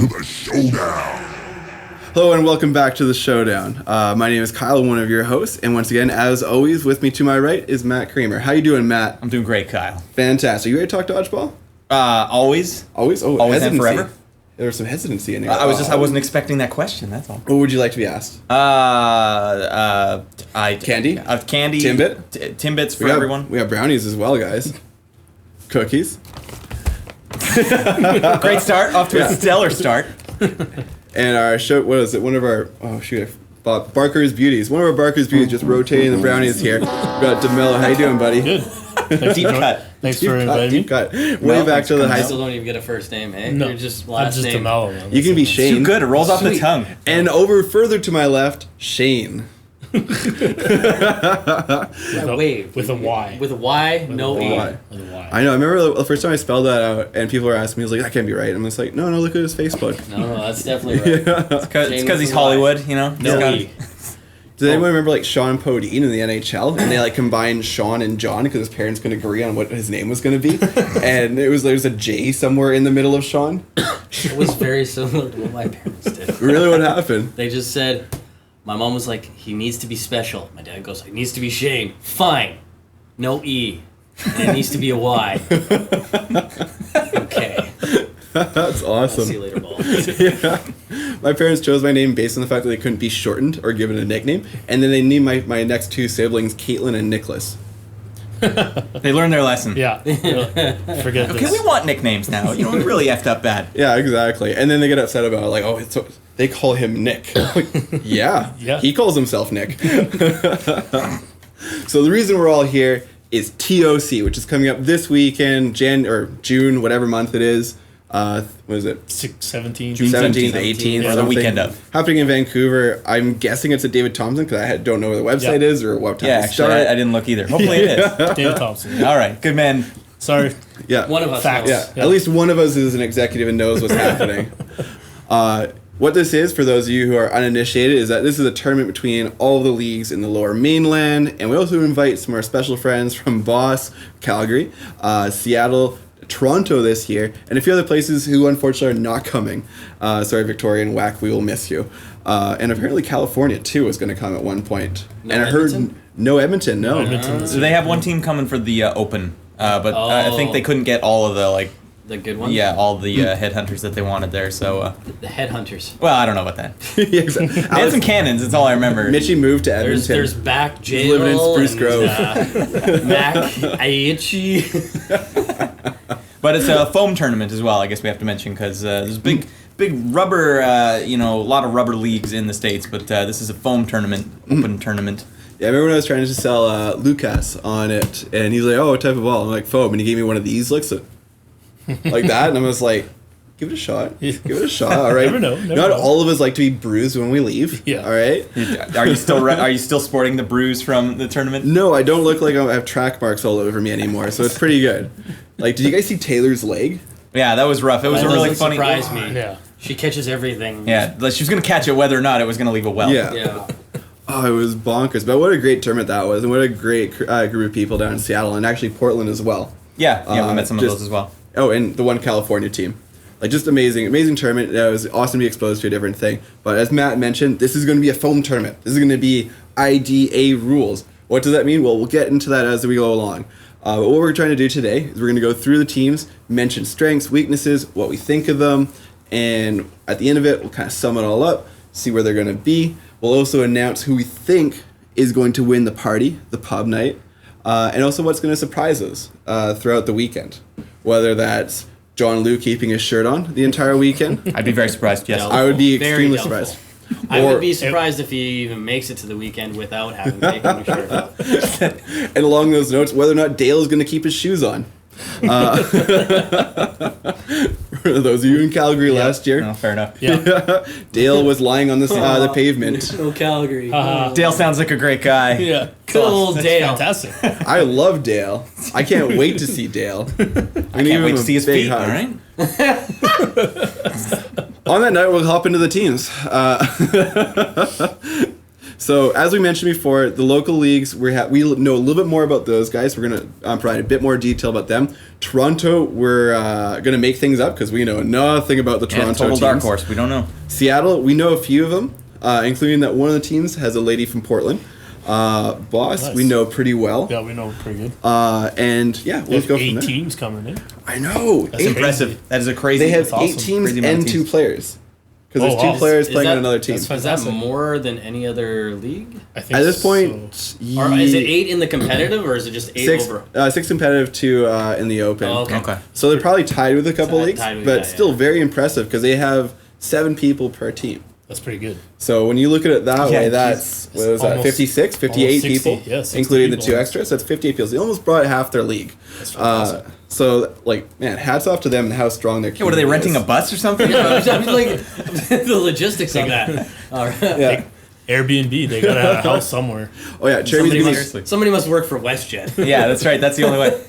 to the Showdown. Hello and welcome back to the Showdown. My name is Kyle, one of your hosts, and once again, as always, with me to my right is Matt Kramer. How you doing, Matt? I'm doing great, Kyle. Fantastic. You ready to talk dodgeball? Always. Always? Oh, Always and hesitancy. forever? There was some hesitancy in here. I wasn't expecting that question, that's all. What would you like to be asked? Candy? Candy. Timbit? Timbits for everyone. We have brownies as well, guys. Cookies. Great start, off to a stellar start. And our show, what is it? One of our, Barker's Beauties. One of our Barker's Beauties just rotating the brownies here. We got Demelo. How you doing, buddy? Good. Deep cut. Thanks for inviting me. Deep cut. Way back to the high I still school. don't even get a first name, eh? No, You're just I'm last just name. Demelo, man. You can be That's Shayn. Too good, it rolls off the Sweet. tongue. And over further to my left, Shayn. Wave. With a Y. With a Y, no a E. Y. With a Y. I know. I remember the first time I spelled that out, and people were asking me, I was like, that can't be right. I'm just like, no, look at his Facebook. No, that's definitely right. It's Shayn because with he's a Y. Hollywood, you know? No He's E. Does anyone remember like Sean Podine in the NHL, and they like combined Sean and John because his parents couldn't agree on what his name was going to be, and there's a J somewhere in the middle of Sean. It was very similar to what my parents did. Really, what happened? They just said, my mom was like, he needs to be special. My dad goes, he needs to be Shayn. Fine. No E. And it needs to be a Y. Okay. That's awesome. See you later, ball. Yeah. My parents chose my name based on the fact that they couldn't be shortened or given a nickname, and then they named my next two siblings Caitlin and Nicholas. They learned their lesson. Yeah. Forget this. Okay, we want nicknames now. You know, we really effed up bad. Yeah, exactly. And then they get upset about it, like, oh, they call him Nick. Like, yeah, Yeah. he calls himself Nick. So the reason we're all here is TOC, which is coming up this weekend, June, whatever month it is. What is it? 17. June 17th, 17th, 18th, or the something. weekend of. Happening in Vancouver. I'm guessing it's at David Thompson because I don't know where the website Yeah. is or what time Yeah, to actually, start. I didn't look either. Hopefully it is. David Thompson. All right, good man. Sorry. Yeah. One of us Facts. knows. Yeah, at least one of us is an executive and knows what's happening. What this is, for those of you who are uninitiated, is that this is a tournament between all the leagues in the Lower Mainland, and we also invite some of our special friends from Boss, Calgary, Seattle, Toronto this year, and a few other places who unfortunately are not coming. Sorry, Victoria and WAC, we will miss you. And apparently California, too, is going to come at one point. No and I heard Edmonton? no Edmonton, no. Edmonton this So they have one team coming for the Open, but I think they couldn't get all of the, The good one? all the headhunters that they wanted there, so... The headhunters. well, I don't know about that. Yeah, exactly. They had some cannons, that's all I remember. Mitchie moved to Edmonton. There's Back Jail. living in Spruce and, Grove. Mac Aichi. But it's a foam tournament as well, I guess we have to mention, because there's big rubber, a lot of rubber leagues in the States, but this is a foam tournament, open tournament. Yeah, I remember when I was trying to sell Lucas on it, and he's like, oh, what type of ball? I'm like, foam, and he gave me one of these, like that, and I was like, give it a shot. Give it a shot, all right? Never know. Not all of us like to be bruised when we leave, Yeah. all right? Are you still sporting the bruise from the tournament? No, I don't look like I have track marks all over me anymore, so it's pretty good. Like, did you guys see Taylor's leg? Yeah, that was rough. It was That a really doesn't funny... surprise me. Yeah. She catches everything. Yeah, like she was going to catch it whether or not it was going to leave a well. Yeah. Yeah. Oh, it was bonkers. But what a great tournament that was, and what a great group of people down in Seattle, and actually Portland as well. Yeah, we met some of just- those as well. Oh, and the one California team. Like, just amazing tournament. It was awesome to be exposed to a different thing. But as Matt mentioned, this is going to be a foam tournament. This is going to be IDA rules. What does that mean? Well, we'll get into that as we go along. But what we're trying to do today is we're going to go through the teams, mention strengths, weaknesses, what we think of them, and at the end of it, we'll kind of sum it all up, see where they're going to be. We'll also announce who we think is going to win the party, the pub night, and also what's going to surprise us throughout the weekend. Whether that's John Liu keeping his shirt on the entire weekend. I'd be very surprised, yes. Doubtful. I would be Very extremely doubtful. surprised. I Or- would be surprised if he even makes it to the weekend without having taken the shirt off. And along those notes, whether or not Dale is going to keep his shoes on. For those of you in Calgary last year, No, fair enough. Yeah. Dale was lying on the pavement. Oh, Calgary. Dale sounds like a great guy. Yeah. Good old That's Dale. fantastic. I love Dale. I can't wait to see Dale. I can't wait to see his feet, all right? On that note, we'll hop into the teams. So as we mentioned before, the local leagues we know a little bit more about those guys. We're gonna provide a bit more detail about them. Toronto, we're gonna make things up because we know nothing about the Toronto total teams. dark horse. We don't know. Seattle, we know a few of them, including that one of the teams has a lady from Portland. Boss, Nice. we know pretty well. Yeah, we know pretty good. And yeah, They let's have go from 8 there. teams coming in. I know. That's Eight- Impressive. That is a crazy. They have That's awesome. 8 teams Crazy amount and of 2 teams. players. Because Oh, there's 2 wow. players Is playing that- on another team. that's Is that Fantastic. more than any other league? I think At this point, Or is it 8 in the competitive, or is it just 8 six, over? 6 competitive, 2 in the open. Oh, okay. Okay. So they're probably tied with a couple Tied- leagues, tied with- but yeah, still yeah. very impressive because they have 7 people per team. That's pretty good. So when you look at it that Yeah, way, that's what was that, Almost- 56, 58 almost 60, people, yeah, 60 including the people. 2 extras. That's 58 people. So they almost brought half their league. That's fantastic. So like, man, hats off to them and how strong their. Yeah, what are they renting a bus or something? I'm like the logistics of that. All right. Yeah. Airbnb, they gotta have a house somewhere. Oh yeah, Cherry's Somebody gonna Seriously. somebody must work for WestJet. Yeah, that's right. That's the only way.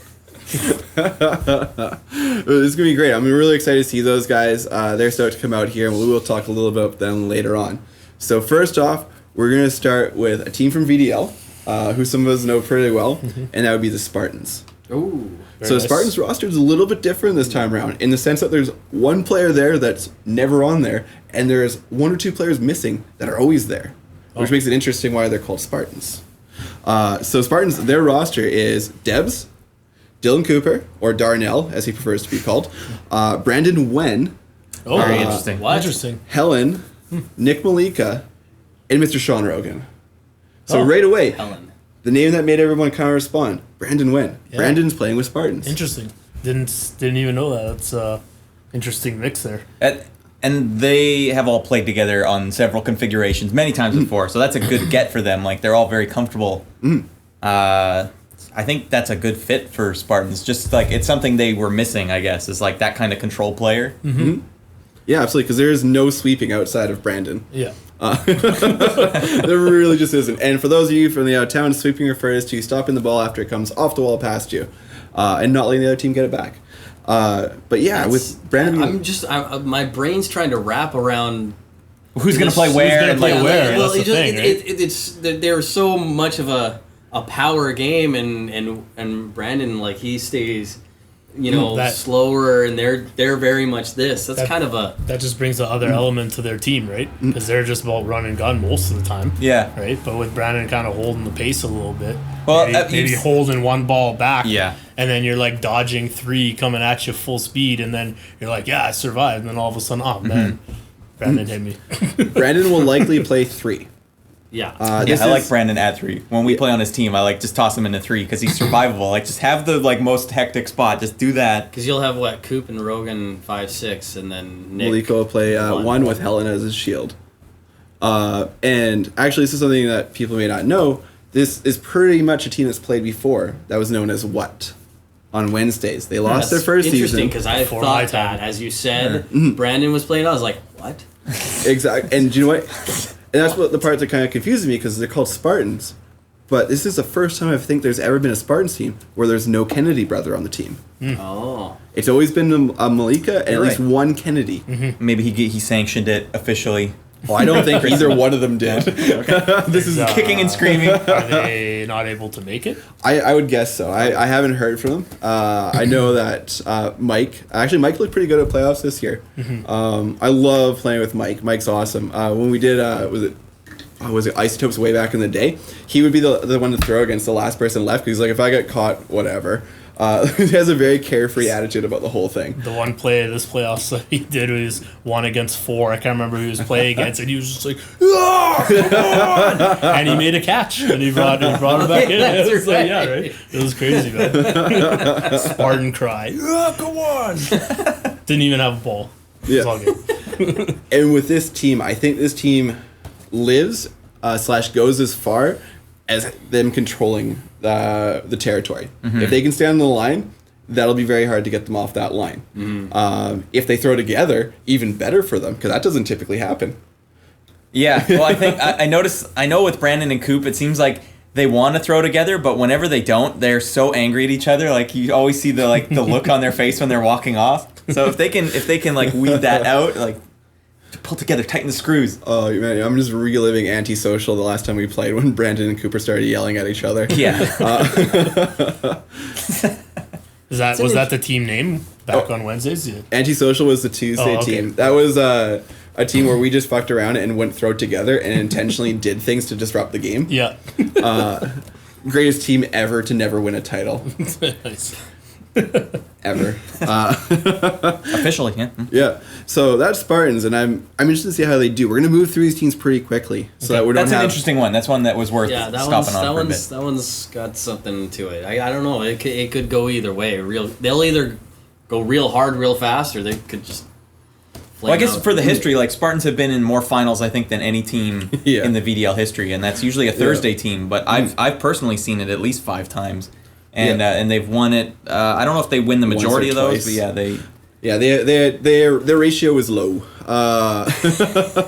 This is gonna be great. I'm really excited to see those guys. They're starting to come out here, and we will talk a little bit about them later on. So first off, we're gonna start with a team from VDL, who some of us know pretty well, and that would be the Spartans. Ooh. So Very the nice. Spartans roster is a little bit different this time around, in the sense that there's one player there that's never on there, and there's 1 or 2 players missing that are always there, which makes it interesting why they're called Spartans. So Spartans, their roster is Debs, Dylan Cooper, or Darnell, as he prefers to be called, Brandon Wen, Oh, Very interesting. What? Interesting. Helen, Nick Malika, and Mr. Sean Rogan. So Oh. right away, Helen. the name that made everyone kind of respond, Brandon Wen. Yeah. Brandon's playing with Spartans. Interesting. Didn't even know that. That's interesting mix there. And they have all played together on several configurations many times before, so that's a good get for them. Like, they're all very comfortable. I think that's a good fit for Spartans. Just like, it's something they were missing, I guess, is like that kind of control player. Yeah, absolutely, because there is no sweeping outside of Brandon. Yeah. There really just isn't. And for those of you from the out of town, sweeping refers to stopping the ball after it comes off the wall past you, and not letting the other team get it back. But yeah, with Brandon, My brain's trying to wrap around. Who's going to play where? gonna and, play like, where? Well, That's the thing, right? it's there's so much of a power game, and Brandon, like, he stays, That- slower, and they're very much this. That's That- kind of a That just brings the other element to their team, right? Because they're just about run and gun most of the time. Yeah. Right? But with Brandon kind of holding the pace a little bit, Well, maybe you- holding one ball back. Yeah. And then you're like dodging 3 coming at you full speed, and then you're like, yeah, I survived. And then all of a sudden, oh, man, Brandon hit me. Brandon will likely play 3. yeah. Yeah, This I like is- Brandon at 3. When we play on his team, I like just toss him into 3 because he's survivable. Like, just have the like most hectic spot. Just do that. Because you'll have what, Coop and Rogan 5-6, and then Nick. Malika will play 1 with Helen as his shield. And actually, this is something that people may not know. This is pretty much a team that's played before. That was known as What? On Wednesdays. They lost their first interesting season. because I Before my thought that time. as you said, Brandon was playing. I was like, what? Exactly. And do you know what? And that's what the part that kind of confuses me because they're called Spartans. But this is the first time I think there's ever been a Spartans team where there's no Kennedy brother on the team. Oh, It's always been a Malika and at You're least right. one Kennedy. Maybe he sanctioned it officially. Well, I don't think either one of them did. This is kicking and screaming. Are they not able to make it? I would guess so. I haven't heard from them. I know that Mike looked pretty good at playoffs this year. I love playing with Mike. Mike's awesome. When we did was it Isotopes way back in the day, he would be the one to throw against the last person left because he's like, if I get caught, whatever. He has a very carefree attitude about the whole thing. The one play this playoffs that he did was 1 against 4. I can't remember who he was playing against, and he was just like, "Ah, come on!" And he made a catch, and he brought it back in. That's It was like, right. yeah, right. It was crazy, man. Spartan cry, "Ah, come on!" Didn't even have a ball. It's all good. And with this team, I think this team lives / goes as far as them controlling the territory. If they can stand on the line, that'll be very hard to get them off that line. If they throw together, even better for them because that doesn't typically happen. Yeah, well, I think I know with Brandon and Coop, it seems like they want to throw together, but whenever they don't, they're so angry at each other. Like, you always see the look on their face when they're walking off. So if they can like weed that out, like, Pull together, tighten the screws. Oh man, I'm just reliving Antisocial the last time we played when Brandon and Cooper started yelling at each other. Yeah. Was that the team name back on Wednesdays? Yeah. Antisocial was the Tuesday okay. team. That was a team where we just fucked around and went throw together and intentionally did things to disrupt the game. Yeah. Greatest team ever to never win a title. Nice. Ever. Officially, yeah. Yeah. So that's Spartans, and I'm interested to see how they do. We're gonna move through these teams pretty quickly, so that we don't That's have. an interesting one. That's one that was worth stopping on for a bit. That one's got something to it. I don't know. It could go either way. They'll either go real hard, real fast, or they could just. Well, I guess for the history, like Spartans have been in more finals, I think, than any team in the VDL history, and that's usually a Thursday team. But I've personally seen it at least 5 times, and they've won it. I don't know if they win the majority of those, but their ratio is low.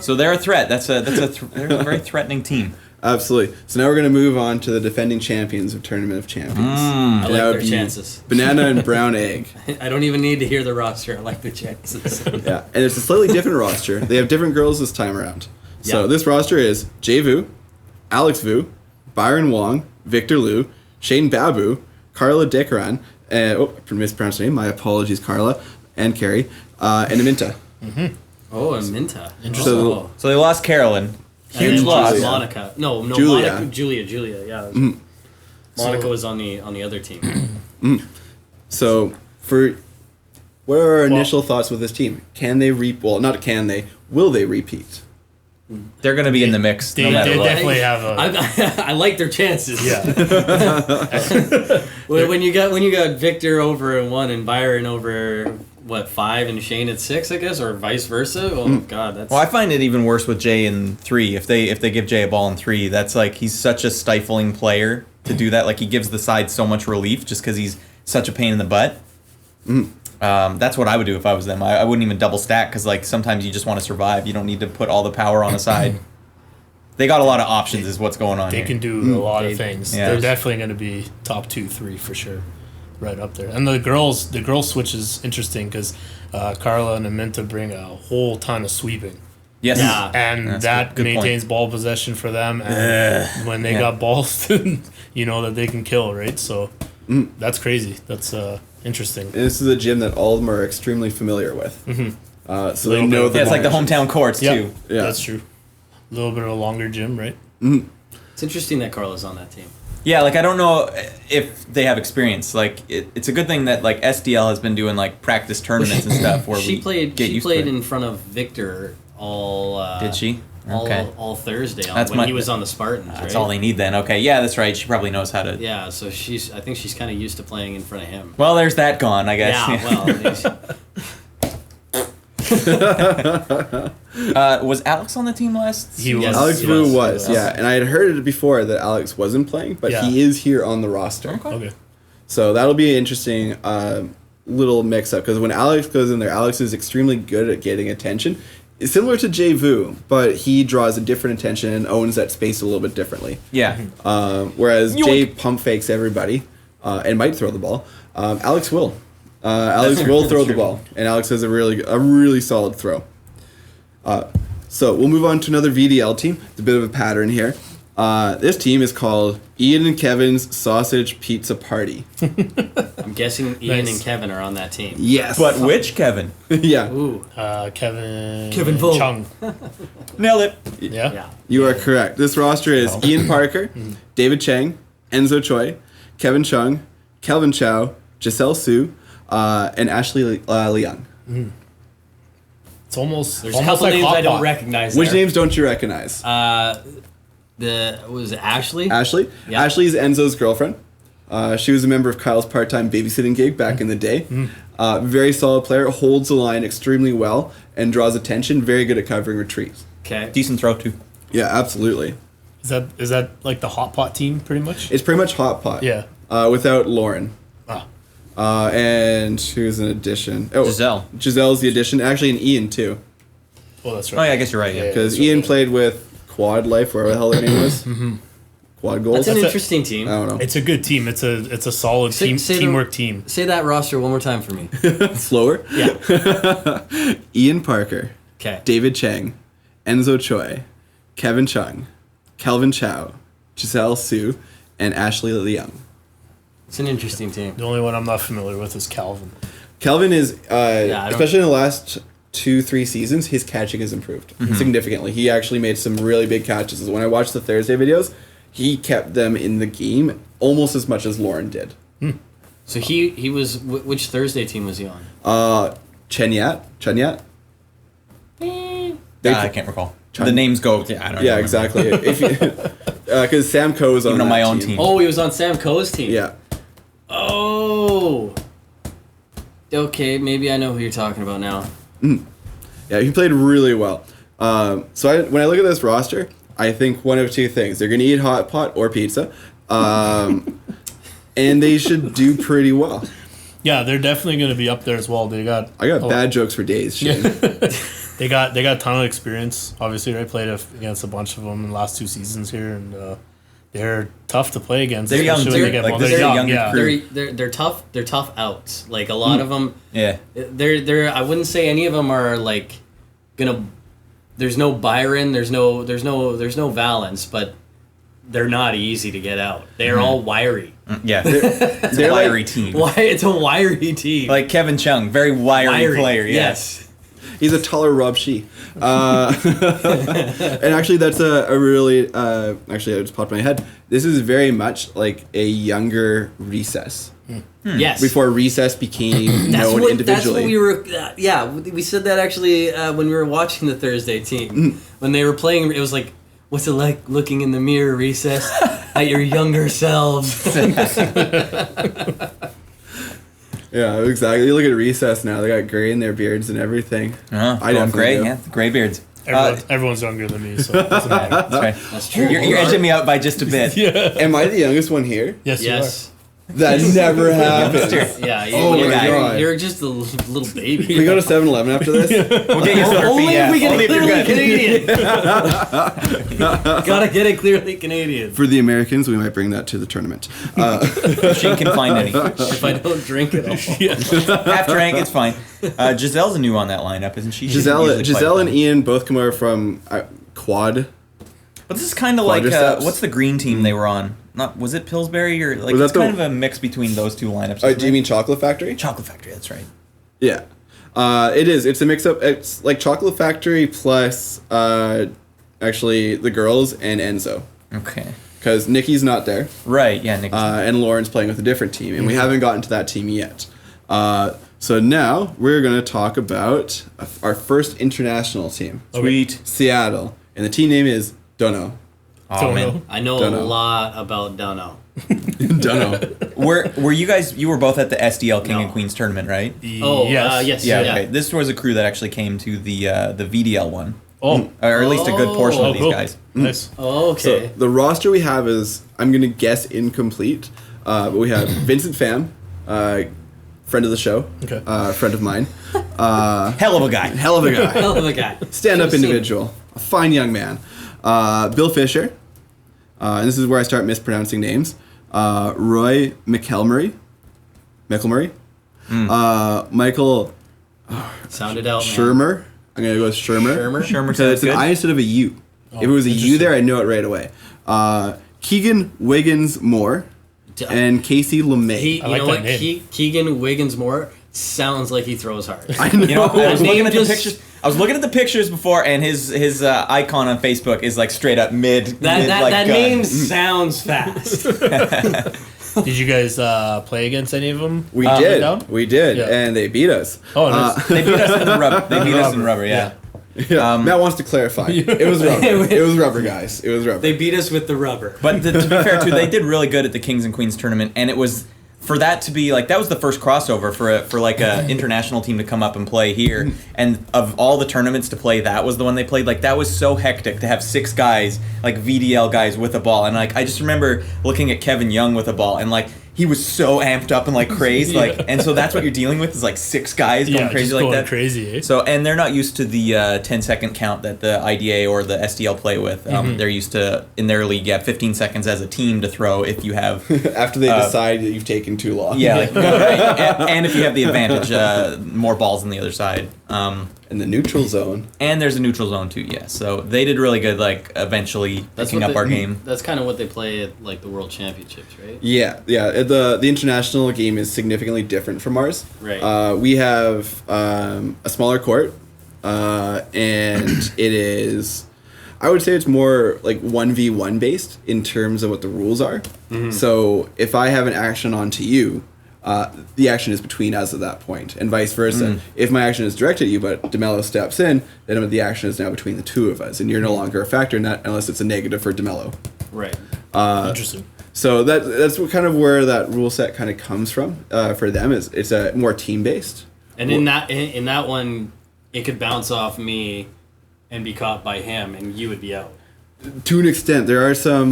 So they're a threat. They're a very threatening team. Absolutely. So now we're going to move on to the defending champions of Tournament of Champions. I like their chances. Banana and Brown Egg. I don't even need to hear the roster. I like the chances. Yeah, and it's a slightly different roster. They have different girls this time around. So this roster is Jay Vu, Alex Vu, Byron Wong, Victor Liu, Shayn Babu, Carla Dekaran, I mispronounced her name. My apologies, Carla, and Carrie, and Aminta. Mm-hmm. Oh, Aminta. Interesting. So they lost Carolyn. Huge loss. Monica. No, Julia. Monica. Julia. Yeah. Mm. Monica was on the other team. So, what are our initial thoughts with this team? Can they not can they? Will they repeat? They're going to be in the mix. They no matter what. definitely have a. I like their chances. Yeah. when you got Victor over at 1 and Byron over 5 and Shayn at 6, I guess, or vice versa. Oh God, that's. Well, I find it even worse with Jay in 3. If they give Jay a ball in 3, that's like he's such a stifling player to do that. Like he gives the side so much relief just because he's such a pain in the butt. That's what I would do if I was them. I wouldn't even double stack because like sometimes you just want to survive. You don't need to put all the power on a side. They got a lot of options, is what's going on. They here. can do a lot of things. Yeah. They're definitely going to be top 2, 3 for sure, right up there. And the girls switch is interesting because Carla and Aminta bring a whole ton of sweeping. Yes. Yeah. And that maintains ball possession for them. And when they got balls, you know that they can kill, right? So that's crazy. That's interesting. And this is a gym that all of them are extremely familiar with. Mm-hmm. So they know the it's like the hometown courts, too. Yeah. That's true. A little bit of a longer gym, right? It's interesting that Carla's on that team. Yeah, like I don't know if they have experience. Like it's a good thing that like SDL has been doing like practice tournaments and stuff where she played to in front of Victor all. Did she? Okay. All Thursday he was on the Spartans. That's right? all they need then. Okay, yeah, that's right. She probably knows how to. Yeah, so I think she's kind of used to playing in front of him. Well, there's that gone, I guess. Yeah, was Alex on the team last? He was. Alex He Vu was. was, yeah. And I had heard it before that Alex wasn't playing, but he is here on the roster. Okay. So that'll be an interesting little mix-up, because when Alex goes in there, Alex is extremely good at getting attention. It's similar to Jay Vu, but he draws a different attention and owns that space a little bit differently. Yeah. Whereas Jay pump fakes everybody and might throw the ball. Alex will. Alex will throw the ball, and Alex has a really solid throw. So we'll move on to another VDL team. It's a bit of a pattern here. This team is called Ian and Kevin's Sausage Pizza Party. I'm guessing Ian and Kevin are on that team. Yes. But which Kevin? Yeah. Ooh. Kevin Vo. Chung. Nailed it. Yeah. You are correct. This roster is Ian Parker, David Chang, Enzo Choi, Kevin Chung, Kelvin Chow, Giselle Su, and Ashley Leung. It's almost There's almost a couple like names Hot I don't Pot. recognize. Which there. names don't you recognize? Was it Ashley? Ashley? Yeah. Ashley's Enzo's girlfriend. She was a member of Kyle's part-time babysitting gig back in the day. Very solid player, holds the line extremely well, and draws attention. Very good at covering retreats. Okay. Decent throw too. Yeah, absolutely. Is that like the Hot Pot team, pretty much? It's pretty much hot pot. Yeah. Without Lauren. Ah. And who's an addition? Oh, Giselle. Giselle's the addition. Actually, and Ian too. Oh, that's Oh right. yeah, I guess you're right. Yeah. Because Ian played with Quad Life, wherever the hell their name was. Quad Goals. That's an I interesting team. don't know. It's a good team. It's a solid teamwork team. Say that roster one more time for me. Slower. Yeah. Ian Parker, Okay. David Chang, Enzo Choi, Kevin Chung, Kelvin Chow, Giselle Su, and Ashley Leung. It's an interesting team. The only one I'm not familiar with is Calvin. Kelvin is, I don't- especially in the last 2-3 seasons, his catching has improved significantly. He actually made some really big catches. When I watched the Thursday videos, he kept them in the game almost as much as Lauren did. So he was which Thursday team was he on? Chenyat? I can't recall. The names go. Yeah, I don't. Yeah, remember. exactly. If because Sam Coe was on Even on that my own team. Oh, he was on Sam Coe's team. Yeah. Oh. Okay, maybe I know who you're talking about now. Yeah, he played really well. When I look at this roster, I think one of two things. They're going to eat hot pot or pizza. And they should do pretty well. Yeah, they're definitely going to be up there as well. I got bad jokes for days, Shane. They got a ton of experience. Obviously, I played against a bunch of them in the last 2 seasons here, and they're tough to play against. They're young, especially when too. they get Like, more- this they're is a young, younger yeah. crew. They're tough. They're tough outs. Like a lot of them. Yeah. They're. I wouldn't say any of them are like gonna. There's no Byron. There's no Valence, but they're not easy to get out. They're all wiry. Yeah. It's a wiry team. Why? It's a wiry team. Like Kevin Chung, very wiry player. Yes. He's a taller Rob Shee. And actually, that's a really... actually, I just popped in my head. This is very much like a younger Recess. Yes. Before Recess became known individually. That's what we were. Yeah, we said that actually when we were watching the Thursday team. When they were playing, it was like, what's it like looking in the mirror, Recess, at your younger selves? Yeah, exactly. You look at Recess now; they got gray in their beards and everything. I I definitely gray. do. Yeah, gray beards. Everyone's younger than me, so it doesn't matter. That's right. That's true. You're edging me out by just a bit. Am I the youngest one here? Yes, Yes. That never happened. Yeah. Oh my God. You're just a little baby. Can we go to 7-Eleven after this? We'll get you Slurpee. Only Yeah. if we get Only it if you're clearly good. Canadian. Gotta get it clearly Canadian. For the Americans, we might bring that to the tournament. Shane can find any. If I don't drink it all. Half drank, it's fine. Giselle's new on that lineup, isn't she? She doesn't Giselle usually play and them. Ian both come over from Quad. But this is kind of like Quadriceps. what's the green team they were on? Not was it Pillsbury or like Was that it's kind the- of a mix between those two lineups. Do isn't you it? mean Chocolate Factory? Chocolate Factory? That's right. Yeah. It is. It's a mix-up. It's like Chocolate Factory plus actually the girls and Enzo. Okay. Because Nikki's not there. Right. Yeah. Nick. And Lauren's playing with a different team, and we haven't gotten to that team yet. So now we're going to talk about our first international team, Sweet. Seattle, and the team name is Dunno. Oh Don't man. know. I know Dunno. a lot about Dunno. Dunno. Were you guys? You were both at the SDL King No. and Queens tournament, right? Oh, yes. yes. Yeah. Okay. This was a crew that actually came to the VDL one, Oh, or at least a good portion Oh, of these cool. guys. Nice. Oh, So okay. the roster we have is, I'm going to guess incomplete, but we have Vincent Pham, friend of the show, Okay. friend of mine, Hell of a guy. hell of a guy, Hell of a guy. stand-up Should've seen individual, a fine young man, Bill Fisher, and this is where I start mispronouncing names, Roy McElmurray, Michael Sounded out, man. Shermer, I'm going to go with Shermer. Shermer. Because it's an I instead of a U. If it was a U interesting. there, I'd know it right away. Keegan Wiggins Moore and Casey LeMay. You I like know that what? name. Keegan Wiggins Moore sounds like he throws hard. I know. You know, I was looking name at the just- pictures. I was looking at the pictures before, and his icon on Facebook is like straight up mid. That name sounds fast. Did you guys play against any of them? we down? did, Yeah. and they beat us. Oh, nice. They beat us in rubber. They beat us in rubber. Yeah. Yeah, Matt wants to clarify. It was rubber. It was rubber, guys. It was rubber. They beat us with the rubber. But to be fair, too, they did really good at the Kings and Queens tournament, and it was for that to be like that was the first crossover for like a international team to come up and play here. And of all the tournaments to play, that was the one they played. Like that was so hectic to have 6 guys, like VDL guys, with a ball. And like I just remember looking at Kevin Young with a ball, and like he was so amped up and like crazed, like, and so that's what you're dealing with is like 6 guys going Yeah, crazy just like going that. crazy, eh? So, and they're not used to the 10-second count that the IDA or the SDL play with. They're used to, in their league, you have 15 seconds as a team to throw if you have... After they decide that you've taken too long. Yeah, like, right. And if you have the advantage, more balls on the other side. And the neutral zone. And there's a neutral zone too, yes. So they did really good, like, eventually picking up our game. That's kind of what they play at, like, the World Championships, right? Yeah. The international game is significantly different from ours. Right. We have a smaller court, and it is... I would say it's more like 1v1 based in terms of what the rules are. Mm-hmm. So if I have an action onto you, the action is between us at that point, and vice versa. Mm. If my action is directed at you, but Demelo steps in, then the action is now between the two of us, and you're no longer a factor in that unless it's a negative for Demelo. Right. Interesting. So that's what kind of where that rule set kind of comes from for them. Is it's a more team based. And in that one, it could bounce off me and be caught by him, and you would be out. To an extent, there are some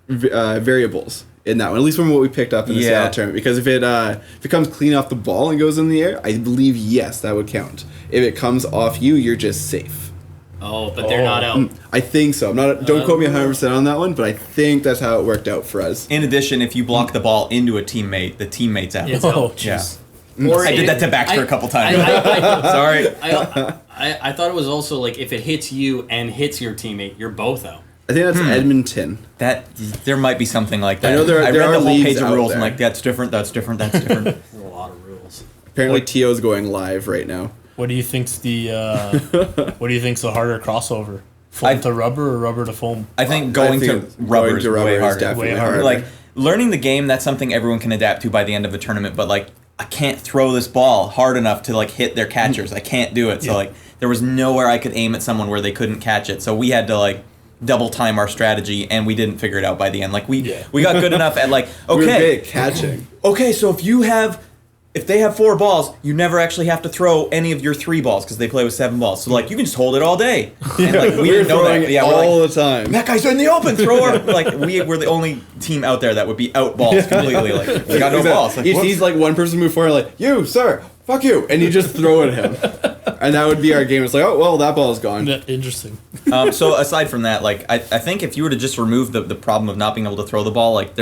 variables in that one, at least from what we picked up in the Seattle tournament. Because if it comes clean off the ball and goes in the air, I believe yes, that would count. If it comes off you, you're just safe. Oh, but they're not out. I think so. Don't quote me 100% on that one, but I think that's how it worked out for us. In addition, if you block the ball into a teammate, the teammate's out. Oh, jeez. Or I did that to Baxter a couple times. Sorry. I thought it was also like if it hits you and hits your teamate, you're both out. I think that's Edmonton. There might be something like that. I know there read are the whole leagues page of out rules there. and like that's different. There's a lot of rules. Apparently, Tio's going live right now. What do you think's the harder crossover? Foam to rubber or rubber to foam? I think going to rubber is way harder. Definitely Way harder. Like learning the game, that's something everyone can adapt to by the end of a tournament. But like, I can't throw this ball hard enough to like hit their catchers. I can't do it. So like, there was nowhere I could aim at someone where they couldn't catch it. So we had to like double time our strategy, and we didn't figure it out by the end. Like we got good enough at like We were good at catching. Okay, so if they have 4 balls, you never actually have to throw any of your 3 balls because they play with 7 balls. So like you can just hold it all day. And like we didn't know that. Yeah, all we're the time. that guy's in the open. Throw her. Like we were the only team out there that would be out balls completely. Like we got no balls. Like, He sees like one person move forward, like you, sir, fuck you, and you just throw at him, and that would be our game. It's like, oh well, that ball is gone. Interesting. So aside from that, like I think if you were to just remove the problem of not being able to throw the ball, like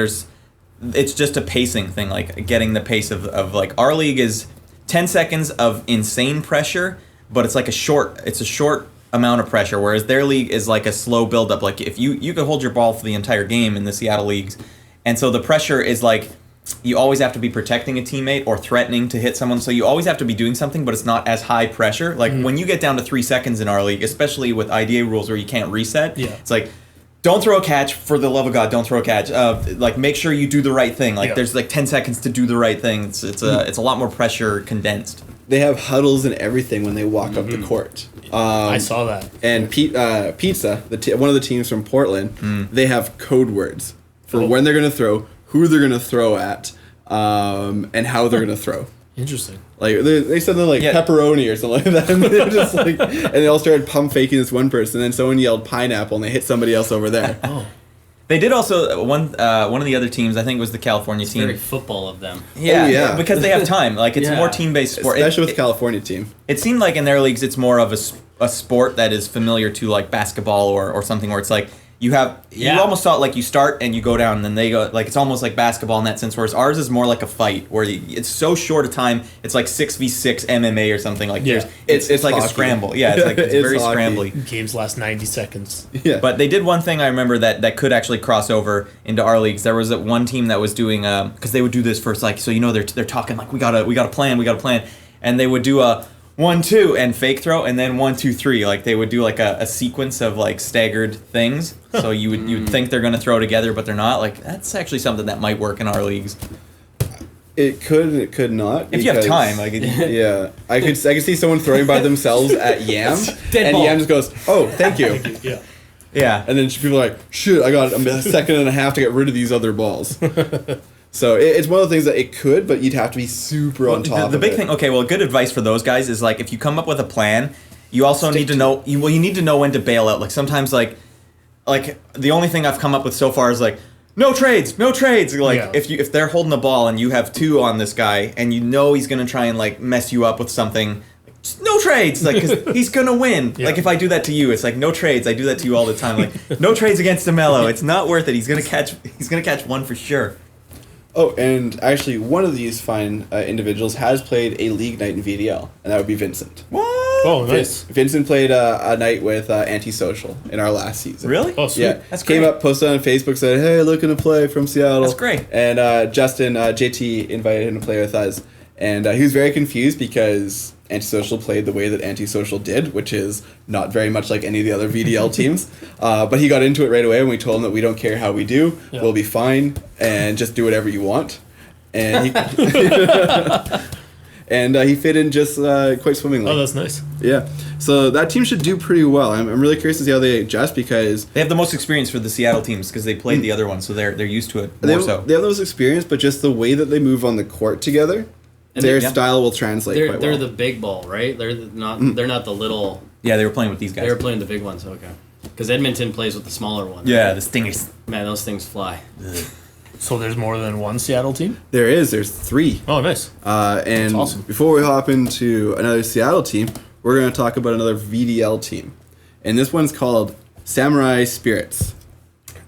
it's just a pacing thing, like getting the pace of like our league is 10 seconds of insane pressure, but it's like a short amount of pressure, whereas their league is like a slow build-up. Like if you could hold your ball for the entire game in the Seattle leagues, and so the pressure is like you always have to be protecting a teammate or threatening to hit someone, so you always have to be doing something, but it's not as high pressure. Like when you get down to 3 seconds in our league, especially with IDA rules where you can't reset, it's like, don't throw a catch, for the love of God, don't throw a catch. Like make sure you do the right thing. Like there's like 10 seconds to do the right thing. It's a lot more pressure condensed. They have huddles and everything when they walk up the court. I saw that. And Pizza, one of the teams from Portland, they have code words for when they're going to throw, who they're going to throw at, and how they're going to throw. Interesting. Like they said they're like pepperoni or something like that, and they're just like, and they all started pump faking this one person, and then someone yelled pineapple, and they hit somebody else over there. They did also one of the other teams. I think it was the California team. Very football of them. Yeah, because they have time. Like it's a more team-based sport, especially with the California team. It seemed like in their leagues, it's more of a sport that is familiar to like basketball or something where it's like. You almost thought like you start and you go down and then they go, like it's almost like basketball in that sense, whereas ours is more like a fight where it's so short a time. It's like 6v6 MMA or something like it's like hockey. A scramble. Yeah, it's like it's very hockey. scrambly. Games last 90 seconds. Yeah. But they did one thing I remember that could actually cross over into our leagues. There was one team that was doing because they would do this first, like so they're talking like we got a plan, and they would do a 1-2 and fake throw, and then 1-2-3. Like they would do like a sequence of like staggered things. So you would think they're going to throw together, but they're not. Like that's actually something that might work in our leagues. It could not. If you have time, like yeah, I could see someone throwing by themselves at Yam, and ball. Yam just goes, "Oh, thank you." Yeah. And then people are like, "Shit, I got a second and a half to get rid of these other balls." So it's one of the things that it could, but you'd have to be super on top of it. The big thing, okay, well, good advice for those guys is like if you come up with a plan, you also need to know. You need to know when to bail out. Like sometimes, like the only thing I've come up with so far is like no trades. Like if they're holding the ball and you have 2 on this guy and you know he's gonna try and like mess you up with something. Just no trades, like, because he's gonna win. Like if I do that to you, it's like no trades. I do that to you all the time. Like no trades against Demelo. It's not worth it. He's gonna catch one for sure. Oh, and actually, one of these fine individuals has played a league night in VDL, and that would be Vincent. What? Oh, nice. Vincent played a night with Antisocial in our last season. Really? Oh, sweet. Yeah, That's came great. up, posted on Facebook, said, "Hey, looking to play from Seattle." That's great. And Justin, JT, invited him to play with us, and he was very confused because Antisocial played the way that Antisocial did, which is not very much like any of the other VDL teams. But he got into it right away when we told him that we don't care how we do, Yeah. we'll be fine, and just do whatever you want. And he, and he fit in just quite swimmingly. Oh, that's nice. Yeah. So that team should do pretty well. I'm really curious to see how they adjust because They have the most experience for the Seattle teams because they played the other one, so they're used to it they more have, so. they have those experience, but just the way that they move on the court together, And their they- style will translate They're quite they're well. the big ball, right? They're not they're not the little. Yeah, they were playing with these guys. They were playing the big ones. Okay. Because Edmonton plays with the smaller one. Yeah, the Stingers. Man, those things fly. So there's more than one Seattle team? There's 3. Oh, nice. And awesome. before we hop into another Seattle team, we're going to talk about another VDL team. And this one's called Samurai Spirits.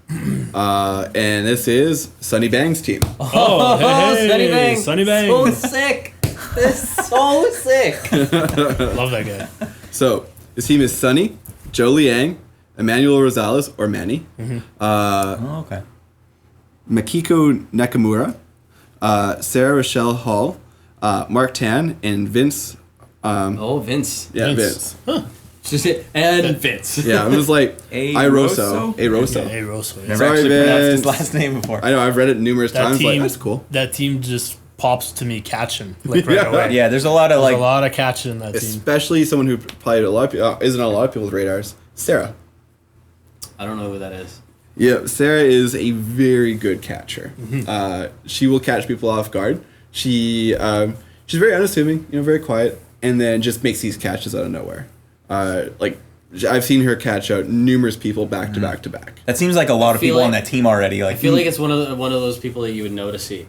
And this is Sunny Bang's team. Oh, hey, Sunny Bang. Sunny Bang. So sick. It's so sick. Love that guy. So this team is Sunny, Joe Liang, Emmanuel Rosales, or Manny, Oh, okay. Makiko Nakamura, Sarah Rochelle Hall, Mark Tan, and Vince. Oh, Vince. Yeah, Vince. Vince. Just it. And Vince. Yeah, it was like A Iroso. Rosso? Aroso. Yeah, hey, Rosso. Yeah. Never Sorry, actually pronounced his Vince. last name before. I know, I've read it numerous That times. team, Like, that's cool. That team just pops to me catching like right Yeah. away. Yeah, there's a lot of There's like a lot of catching in that team. Especially someone who played a lot of isn't on a lot of people's radars. Sarah. I don't know who that is. Yeah, Sarah is a very good catcher. She will catch people off guard. She's very unassuming, very quiet, and then just makes these catches out of nowhere. Like I've seen her catch out numerous people back to back to back. that seems like a lot of feel people on like- that team already. Like I feel like it's one of those people that you would know to see.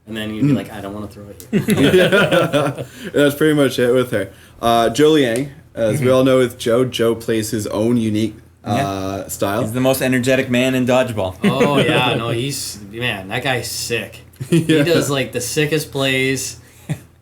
And then you'd be like, I don't want to throw it here. That's pretty much it with her. Joe Liang, as we all know with Joe plays his own unique style. he's the most energetic man in dodgeball. Oh, yeah. No, that guy's sick. He does like the sickest plays.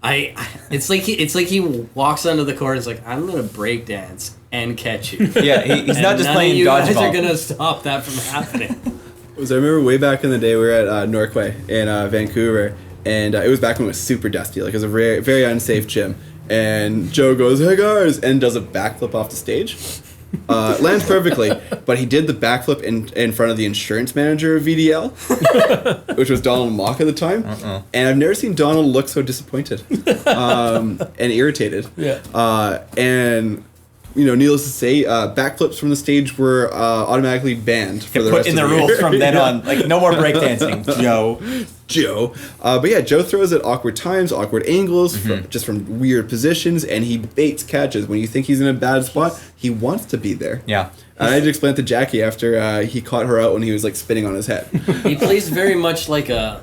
It's like he walks onto the court and is like, I'm going to break dance and catch you. Yeah, he's not And just none playing of you guys dodgeball. are going to stop that from happening. I remember way back in the day we were at Norquay in Vancouver, and it was back when it was super dusty. Like it was a very, very unsafe gym. And Joe goes, "Hey guys," and does a backflip off the stage. Lands perfectly, but he did the backflip in front of the insurance manager of VDL, which was Donald Mock at the time. And I've never seen Donald look so disappointed and irritated. Yeah. And needless to say, backflips from the stage were automatically banned for the Put rest in of the the rules year. from then Yeah. on. Like no more breakdancing, Joe. Joe. But yeah, Joe throws at awkward times, awkward angles, just from weird positions, and he baits catches. When you think he's in a bad spot, he wants to be there. Yeah. And I had to explain it to Jackie after he caught her out when he was like spinning on his head. He plays very much like a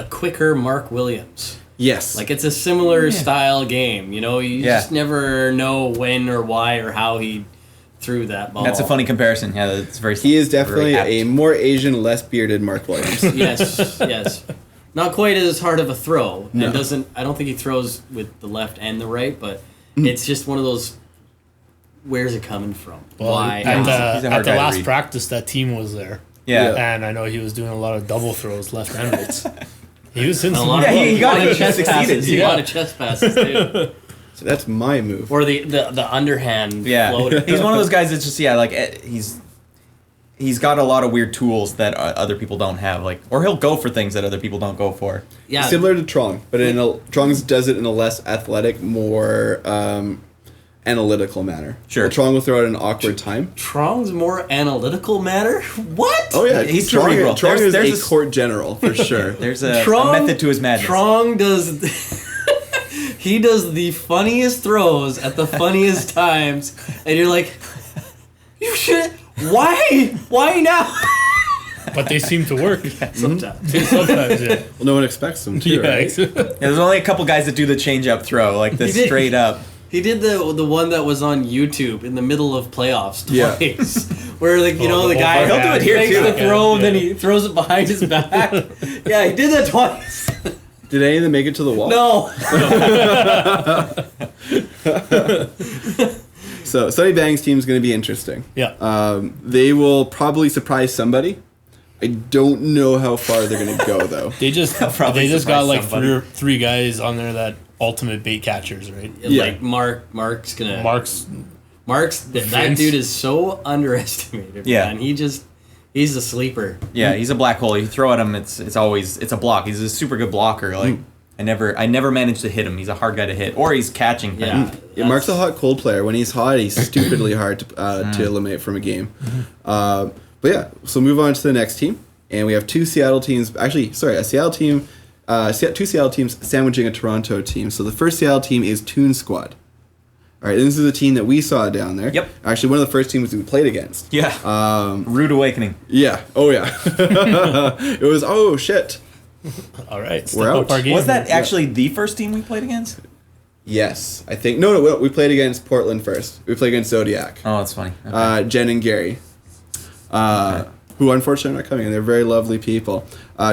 quicker Mark Williams. Yes. Like it's a similar style game, you Yeah. just never know when or why or how he threw that ball. That's a funny comparison. Yeah, it's very. he is definitely very a apt. more Asian, less bearded Mark Williams. yes. Not quite as hard of a throw. No. I don't think he throws with the left and the right, but it's just one of those, where's it coming from? Well, Why? At He's a the hard guy to last read. practice, that team was there. Yeah. And I know he was doing a lot of double throws, left and right. He was in A some. lot Yeah, of, he got a lot it. of He chest succeeded. passes. A Yeah. lot of chest passes too. So that's my move. Or the underhand Yeah, floater. he's one of those guys that's just he's got a lot of weird tools that other people don't have, or he'll go for things that other people don't go for. Yeah. Similar to Trong, but Trong does it in a less athletic, more analytical manner. Sure. Well, Trong will throw out an awkward time. Trong's more analytical matter? What? Oh yeah, He's Trong, cerebral. Trong is There's a court general for sure. There's a Trong- method to his madness. Trong does... he does the funniest throws at the funniest times, and you're like, you should... Why? Why now? But they seem to work. Sometimes. Sometimes, yeah. Well, no one expects them to, Yeah, right? exactly. Yeah, there's only a couple guys that do the change up throw, like the He did- straight up. He did the one that was on YouTube in the middle of playoffs Yeah. twice, where the guy He'll do it here, makes too. the throw, Yeah. then he throws it behind his back. Yeah, he did that twice. Did any of them make it to the wall? No. So Sunny Bang's team is going to be interesting. Yeah. They will probably surprise somebody. I don't know how far they're going to go though. They just probably got surprise like somebody. three guys on there that ultimate bait catchers, right? Yeah. Like Mark's gonna. Mark's That Vince. dude is so underestimated. Yeah. Man. He's a sleeper. Yeah, he's a black hole. You throw at him, it's a block. He's a super good blocker. Like I never managed to hit him. He's a hard guy to hit, or he's catching Yeah. things. Yeah, Mark's a hot cold player. When he's hot, he's stupidly hard to eliminate from a game. But yeah, so move on to the next team, and we have two Seattle teams. Actually, sorry, two Seattle teams sandwiching a Toronto team. So the first Seattle team is Toon Squad. All right, and this is a team that we saw down there. Yep. Actually, one of the first teams we played against. Yeah. Rude awakening. Yeah. Oh yeah. It was. Oh shit. all right. Step We're up out. our game. Was that actually the first team we played against? Yes, I think. No. We played against Portland first. We played against Zodiac. Oh, that's funny. Okay. Jen and Gary, who unfortunately are not coming, and they're very lovely people.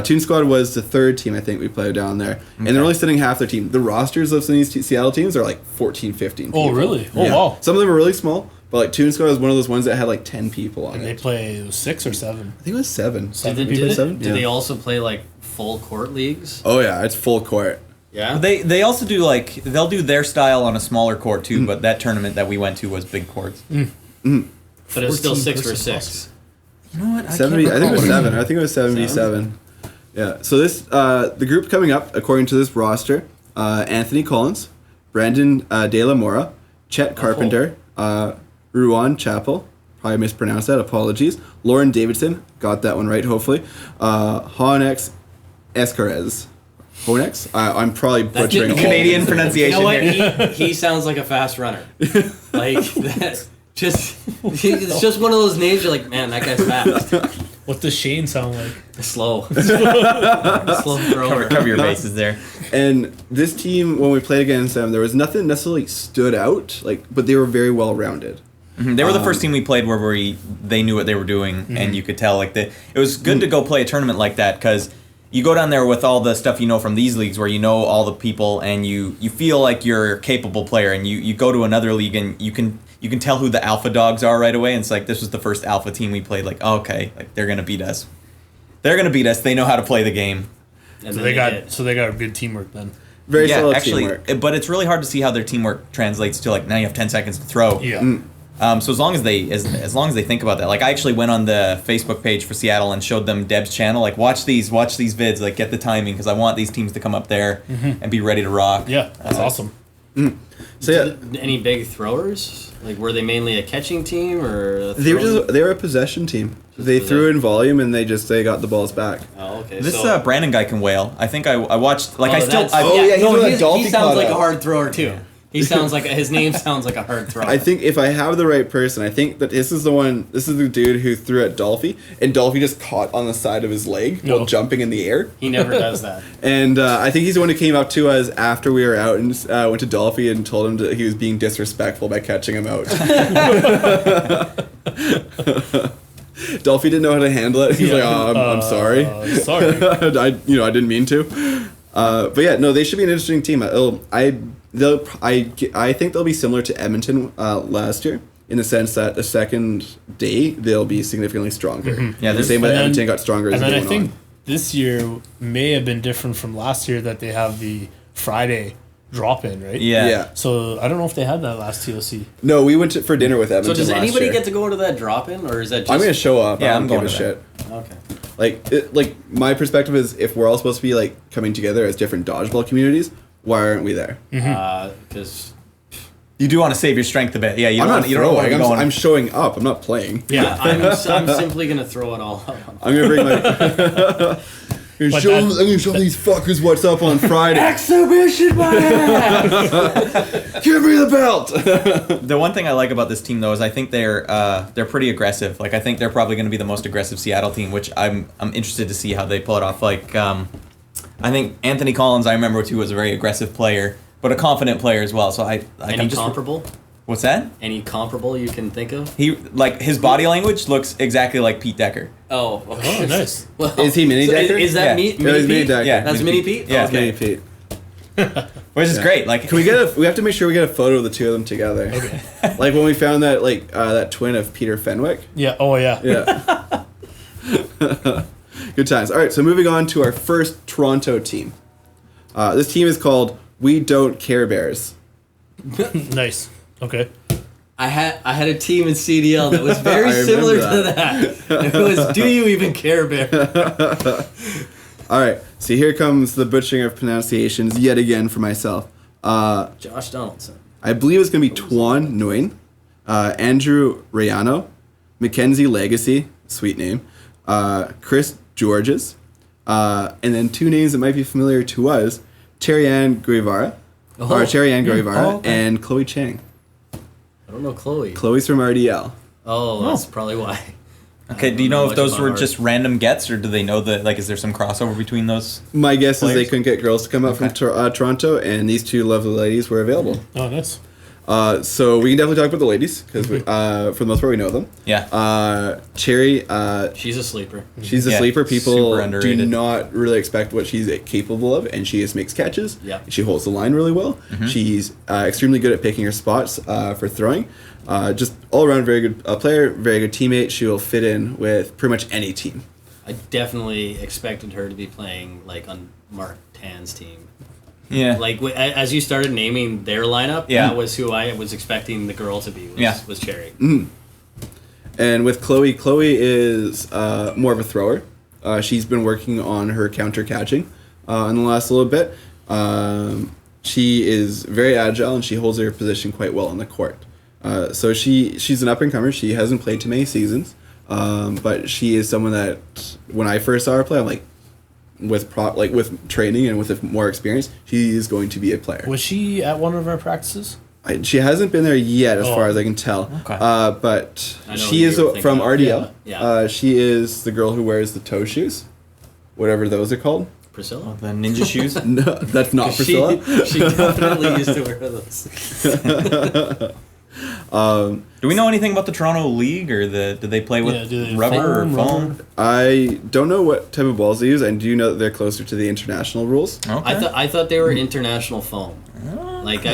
Toon Squad was the third team I think we played down there, and they're only sitting half their team. The rosters of some of these Seattle teams are like 14, 15 people. Oh, really? Oh, Yeah. wow. Some of them are really small, but like Toon Squad was one of those ones that had like 10 people on And they it. play 6 or 7. I think it was 7. Seven Maybe people? 7? Do they also play like full court leagues? Oh yeah, it's full court. Yeah. They also do they'll do their style on a smaller court too, but that tournament that we went to was big courts. But it was still 14 6 person for 6. You know what? 70. I think it was 7. I think it was 77. Yeah. So this the group coming up according to this roster: Anthony Collins, Brandon De La Mora, Chet Carpenter, Ruan Chappell. Probably mispronounced that. Apologies. Lauren Davidson, got that one right. Hopefully. Honex Escarez. Honex. I'm probably butchering. That's all Canadian of it. You pronunciation know what? here. He sounds like a fast runner. Like that. It's just one of those names. You're like, man, that guy's fast. What does Shayn sound like? Slow. Slow thrower. Cover your bases there. And this team, when we played against them, there was nothing necessarily stood out, but they were very well rounded. They were the first team we played where they knew what they were doing, and you could tell it was good to go play a tournament like that because you go down there with all the stuff you know from these leagues where you know all the people and you feel like you're a capable player, and you go to another league and you can tell who the alpha dogs are right away. And it's like this was the first alpha team we played. Like, oh, okay, like they're gonna beat us. They're gonna beat us. They know how to play the game. And So then they got good teamwork then. Very solid actually, teamwork. but it's really hard to see how their teamwork translates to like now you have 10 seconds to throw. Yeah. So as long as they think about that, like I actually went on the Facebook page for Seattle and showed them Deb's channel, like watch these vids, like get the timing because I want these teams to come up there and be ready to rock. Yeah, that's awesome. So yeah, Any big throwers? Like, were they mainly a catching team or? they were a possession team. They threw in volume and they got the balls back. Oh, okay. This so, Brandon guy can whale. I think I watched like I still that's- yeah, he's no, with a he Dolphy sounds caught like up. a hard thrower too. He sounds like his name sounds like a hard thrower. I think if I have the right person, I think that this is the dude who threw at Dolphy, and Dolphy just caught on the side of his leg while jumping in the air. he never does that. And I think he's the one who came up to us after we were out and went to Dolphy and told him that he was being disrespectful by catching him out. Dolphy didn't know how to handle it. He's like, "Oh, I'm sorry. Sorry. I didn't mean to." But yeah, no, they should be an interesting team. I think they'll be similar to Edmonton last year in the sense that the second day they'll be significantly stronger. Yeah, the same way And then- Edmonton got stronger as And the then day I went think this year may have been different from last year that they have the Friday drop in, right? Yeah. Yeah. So I don't know if they had that last TOC. No, we went for dinner with So Edmonton. does last anybody year. get to go to that drop in, or is that just? I'm gonna show up. Yeah, I I'm don't going give a to shit. Okay. Like my perspective is, if we're all supposed to be like coming together as different dodgeball communities, why aren't we there? Because You do want to save your strength a bit. Yeah, you I'm don't not you don't want to throwing. go I'm showing up. I'm not playing. Yeah. I'm simply gonna throw it all out. I'm gonna bring my. I'm gonna show these fuckers what's up on Friday. Exhibition man. Give me the belt. The one thing I like about this team though is I think they're pretty aggressive. Like I think they're probably going to be the most aggressive Seattle team, which I'm interested to see how they pull it off. Like I think Anthony Collins, I remember too, was a very aggressive player. but a confident player as well. So Any comparable? What's that? Any comparable you can think of? He his body language looks exactly like Pete Decker. Oh, okay. Oh, nice. Well, Is he Mini Decker? Is that Yeah. Mini he's Mini Pete? Decker. Yeah. That's Mini Pete? Yeah. Okay. Mini Pete. Which is great. Like, Can we get we have to make sure we get a photo of the two of them together. Okay. Like when we found that that twin of Peter Fenwick. Yeah. Oh, yeah. Yeah. Good times. All right, so moving on to our first Toronto team. This team is called We Don't Care Bears. Nice. Okay. I had a team in CDL that was very I similar remember to that. It was Do You Even Care Bear? All right, so here comes the butchering of pronunciations yet again for myself. Josh Donaldson. I believe it's going to be Tuan Nguyen, Andrew Rayano, Mackenzie Legacy, sweet name, Chris Georges, and then two names that might be familiar to us, Cherry-Ann Guevara, and Chloe Chang. I don't know Chloe. Chloe's from RDL. Oh, that's probably why. okay, do you know if those were just random gets, or do they know that, like, is there some crossover between those? My guess is they Players? couldn't get girls to come out from Toronto, and these two lovely ladies were available. Oh, nice. So we can definitely talk about the ladies, because for the most part we know them. Yeah. Cherry, She's a sleeper. she's a Yeah, sleeper. People super do underrated. not really expect what she's capable of, and she just makes catches. Yeah. She holds the line really well. She's extremely good at picking her spots for throwing. Just all around very good player, very good teammate. She will fit in with pretty much any team. I definitely expected her to be playing like on Mark Tan's team. Yeah. Like as you started naming their lineup, Yeah. that was who I was expecting the girl to be. Was Cherry. And with Chloe, Chloe is more of a thrower. She's been working on her counter catching in the last little bit. She is very agile and she holds her position quite well on the court. So she's an up and comer. She hasn't played too many seasons, but she is someone that when I first saw her play, I'm like, with training and with more experience, she is going to be a player. Was she at one of our practices? She hasn't been there yet, as far as I can tell. Okay. But I know she who is you were from thinking of. RDL. Yeah. She is the girl who wears the toe shoes, whatever those are called. Priscilla. The ninja shoes? No, that's not Priscilla. She definitely used to wear those. Do we know anything about the Toronto League, or do they play with do they rubber or foam, foam? rubber? I don't know what type of balls they use. I do know that they're closer to the international rules. Okay. I thought they were international foam. Like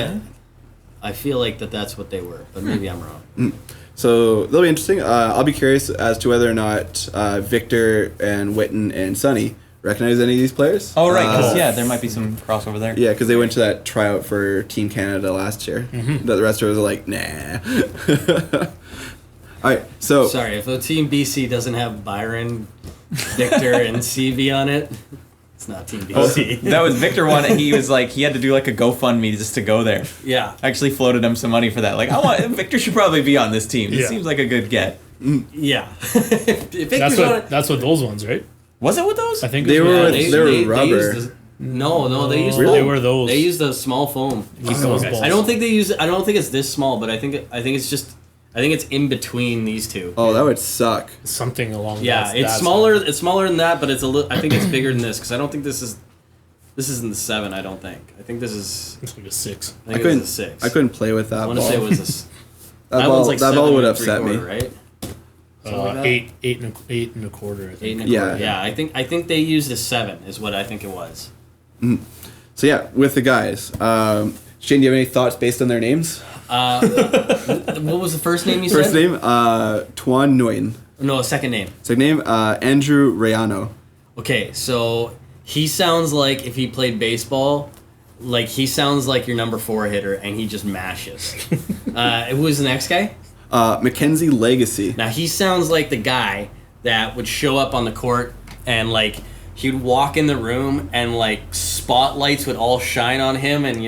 I feel like that's what they were, but maybe I'm wrong. So they'll be interesting. I'll be curious as to whether or not Victor and Witten and Sonny recognize any of these players. Oh, right, because, there might be some crossover there. Yeah, because they went to that tryout for Team Canada last year. The rest of us are like, nah. All right, so Sorry, if the team BC doesn't have Byron, Victor, and CV on it, it's not Team BC. That was Victor one, and he was like, he had to do like a GoFundMe just to go there. Yeah, I actually floated him some money for that. Like, Victor should probably be on this team. This Yeah. seems like a good get. yeah. If Victor's That's on what it, that's what those ones, right? Was it with those? I think They it was- were- yeah, they were rubber. used no, they used Really? foam. They were those. They used the small foam. those balls. I don't think they use. I don't think it's this small, but I think it's just. I think it's in between these two. oh, that would suck. something along. Yeah, that, it's that smaller. side. It's smaller than that, but it's a little. I think it's bigger than this because I don't think this is. This isn't the 7. I don't think. I think this is. It's like a 6. I think it was a 6. I couldn't play with that I ball. want to say it was this. that one's ball. like That ball 7 would and upset me. 3/4, right? Something like that? Eight and a quarter. I think. 8 and a Yeah. quarter. Yeah, I think they used a 7 is what I think it was. So yeah, with the guys, Shane, do you have any thoughts based on their names? What was the first name you First said? name, Tuan Nguyen. No, second name. Second name, Andrew Rayano. Okay, so he sounds like if he played baseball, like he sounds like your number 4 hitter, and he just mashes. Who was the next guy? Mackenzie Legacy. Now he sounds like the guy that would show up on the court and like he'd walk in the room and like spotlights would all shine on him, and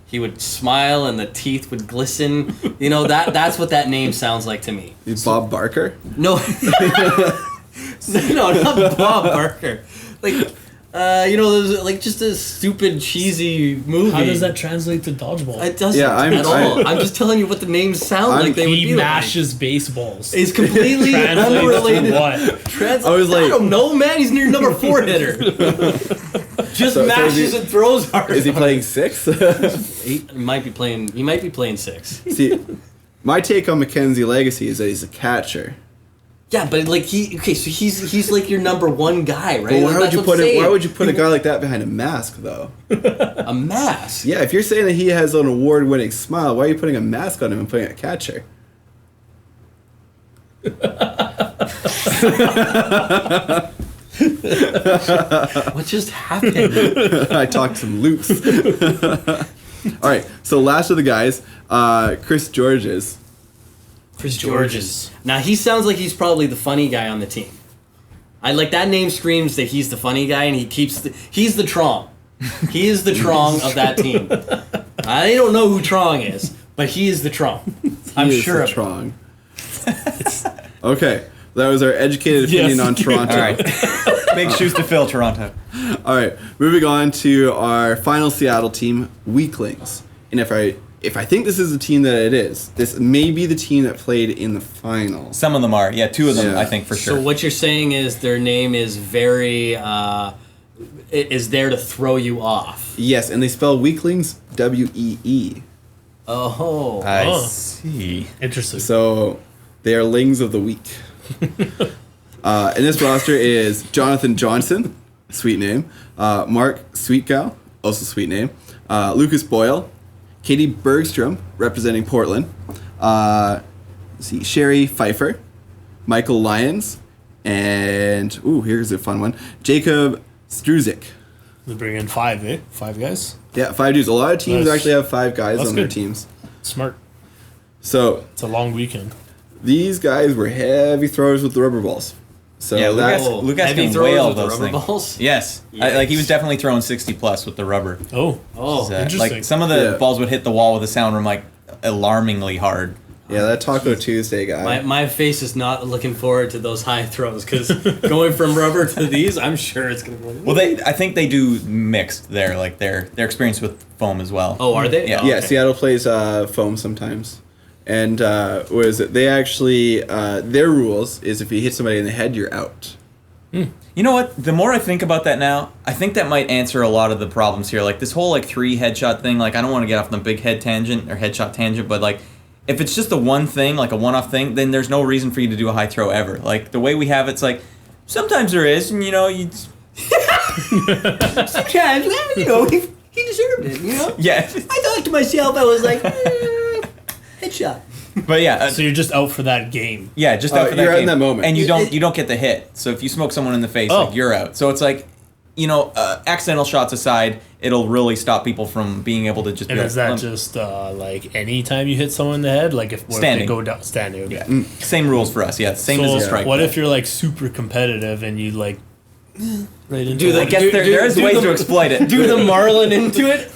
he would smile and the teeth would glisten. That's what that name sounds like to me. Bob Barker. No, no, not Bob Barker. Like, there's like just a stupid cheesy movie. How does that translate to dodgeball? It doesn't Yeah, at all. I'm just telling you what the names sound like. They would He be mashes baseballs. like. It's completely Translates to unrelated. what? I was like- I don't know, man. He's near number 4 hitter. Just So is mashes he- and throws hard. Is he playing 6? He might be playing. He might be playing 6. See, my take on Mackenzie Legacy is that he's a catcher. Yeah, but like so he's like your number 1 guy, right? But Like, that's what I'm saying. why would you put a guy like that behind a mask, though? a mask? Yeah, if you're saying that he has an award-winning smile, why are you putting a mask on him and putting a catcher? What just happened? I talked some loops. All right, so last of the guys, Chris Georges. Chris Georges. Now he sounds like he's probably the funny guy on the team. I like that name screams that he's the funny guy, and he's the Trong. He is the Trong of that team. I don't know who Trong is, but he is the Trong. I'm He is sure the of it. Trong. Okay, that was our educated opinion Yes. on Toronto. All right. Big shoes to fill, Toronto. All right, moving on to our final Seattle team, Weaklings. And if I think this is the team that it is, this may be the team that played in the finals. Some of them are. Yeah, 2 of them, Yeah. I think, for sure. So what you're saying is their name is very is there to throw you off. Yes, and they spell Weaklings WEE. Oh. I Oh. see. Interesting. So they are Lings of the Week. And this roster is Jonathan Johnson, sweet name. Mark Sweetgal, also sweet name. Lucas Boyle. Katie Bergstrom, representing Portland. Let's see, Sherry Pfeiffer. Michael Lyons. And, here's a fun one. Jacob Struzik. They bring in 5, eh? 5 guys. Yeah, 5 dudes. A lot of teams Nice. actually have 5 guys That's on their good. teams. Smart. So It's a long weekend. these guys were heavy throwers with the rubber balls. So Yeah, that's Lucas heavy can throws whale with the those rubber things. balls? Yes. Like he was definitely throwing 60 plus with the rubber. Oh. Oh. Interesting. Like some of the Yeah. balls would hit the wall with a sound from like alarmingly hard. yeah, that Taco Tuesday guy. My face is not looking forward to those high throws because going from rubber to these, I'm sure it's gonna go. Well, I think they do mixed there, like their experience with foam as well. Oh, are they? Yeah. Oh, Yeah, okay. Seattle plays foam sometimes. And what is it? They actually, their rules is if you hit somebody in the head, you're out. You know what? The more I think about that now, I think that might answer a lot of the problems here. Like this whole like 3 headshot thing. Like I don't want to get off on the big head tangent or headshot tangent, but like if it's just a one thing, like a one-off thing, then there's no reason for you to do a high throw ever. Like the way we have it's like sometimes there is, and you know you. Sometimes, you know, he deserved it. You know. Yeah. I thought to myself, I was like, headshot. But yeah. So you're just out for that game. Yeah, just out for that you're out in game. that moment. and you don't get the hit. So if you smoke someone in the face, Oh. like you're out. So it's like, you know, accidental shots aside, it'll really stop people from being able to just. And be is like, that just like any time you hit someone in the head? Like if what Standing. if they go down standing? Okay. Yeah. Same rules for us. Yeah, same as So a strike. what if you're like super competitive and you like right into Do it? the- I guess Do- there is do ways the- to exploit it. Do the marlin into it?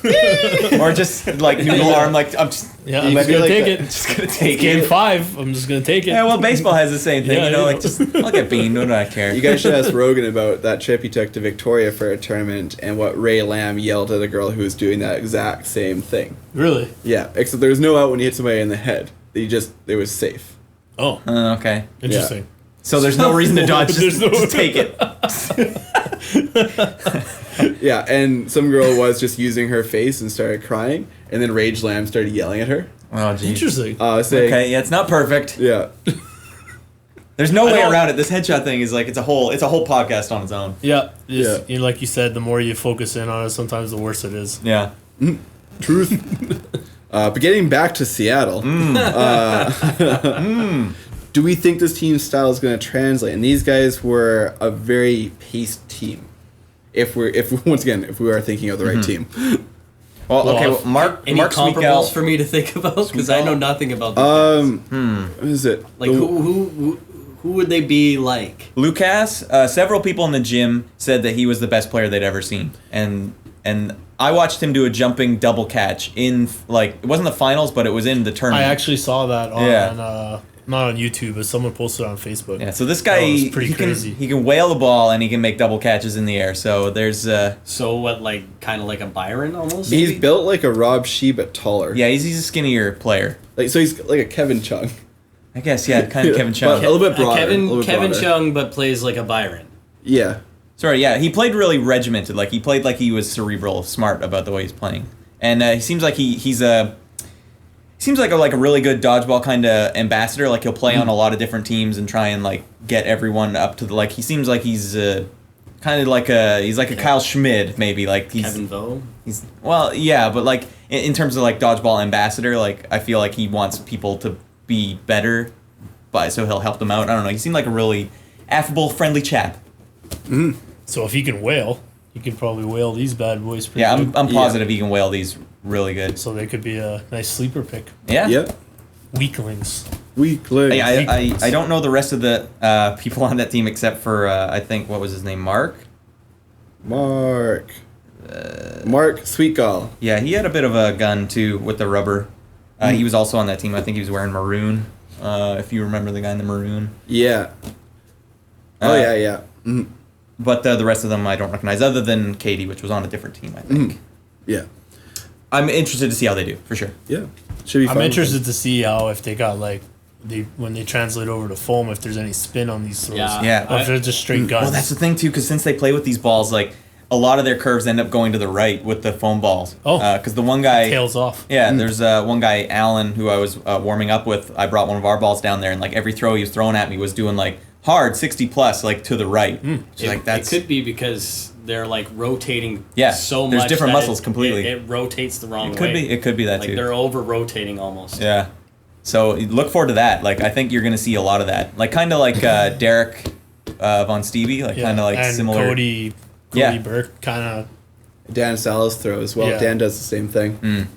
Or just like noodle arm, like I'm just, Yeah, You I'm just feel gonna like take that- it. just gonna take Game it. 5. I'm just gonna take it. Yeah, well, baseball has the same thing, Yeah, you know, I like just look at Bean, what do I care? You guys should ask Rogan about that trip he took to Victoria for a tournament and what Ray Lamb yelled at a girl who was doing that exact same thing. Really? Yeah, except there was no out when you hit somebody in the head. It was safe. Oh, Okay. interesting. So there's no reason to dodge, There's no- just take it. Yeah, and some girl was just using her face and started crying, and then Rage Lamb started yelling at her, Oh, jeez. Interesting. saying, Okay, yeah, it's not perfect. yeah. There's no I way don't- around it. This headshot thing is like it's a whole podcast on its own. Yeah. Yeah. You know, like you said, the more you focus in on it, sometimes the worse it is. Yeah. Truth. But getting back to Seattle, do we think this team's style is going to translate? And these guys were a very paced team. If we are thinking of the right team. Well, okay. Well, Well, Mark Any comparables Sweetgal. for me to think about? Because I know nothing about them. What is it? Like who would they be like? Lucas, several people in the gym said that he was the best player they'd ever seen, and I watched him do a jumping double catch in like it wasn't the finals, but it was in the I tournament. actually saw that on, Yeah. not on YouTube, but someone posted it on Facebook. Yeah, so this guy That was pretty he crazy. can whale the ball and he can make double catches in the air. So there's So what, like kind of like a Byron almost? He's built like a Rob Shee, but taller. yeah, he's a skinnier player. Like so, he's like a Kevin Chung. I guess yeah, kind of Kevin Chung. But a little bit broader. a Kevin little bit broader. Chung, but plays like a Byron. Yeah. Sorry, yeah, he played really regimented. Like he played like he was cerebral, smart about the way he's playing, and he seems like he's a really good dodgeball kind of ambassador. Like he'll play on a lot of different teams and try and like get everyone up to the like. He seems like he's kind of like a Kyle Schmid maybe like he's Kevin Vo. He's well, yeah, but like in terms of like dodgeball ambassador, like I feel like he wants people to be better, so he'll help them out. I don't know. He seemed like a really affable, friendly chap. Mm-hmm. So if he can whale, he can probably whale these bad boys pretty Yeah, good. I'm positive he can whale these really good. So they could be a nice sleeper pick. Yeah. Yep. Weaklings. Weakling. Hey, I don't know the rest of the people on that team except for I think what was his name, Mark. Mark Sweetgall. Yeah, he had a bit of a gun too with the rubber. He was also on that team. I think he was wearing maroon. If you remember the guy in the maroon. Yeah. Oh yeah. Mm-hmm. But the rest of them I don't recognize, other than Katie, which was on a different team, I think. Yeah. I'm interested to see how they do, for sure. Yeah. Should be fun. I'm interested to see how if they got like when they translate over to foam, if there's any spin on these throws. Yeah. Or if they're just straight guns. Well, that's the thing too, because since they play with these balls, like a lot of their curves end up going to the right with the foam balls. Oh. Because the one guy tails off. Yeah, there's one guy, Alan, who I was warming up with. I brought one of our balls down there, and like every throw he was throwing at me was doing like hard 60 plus, like to the right. It could be because they're like rotating so much. There's different that muscles completely. It rotates the wrong It could way. be. It could be that like too. they're over rotating almost. Yeah. So look forward to that. Like I think you're gonna see a lot of that. Like kind of like Derek Von Stevie, like kind of like and similar. Cody Yeah. Burke kind of. Dan Salas throw as well. Yeah. Dan does the same thing.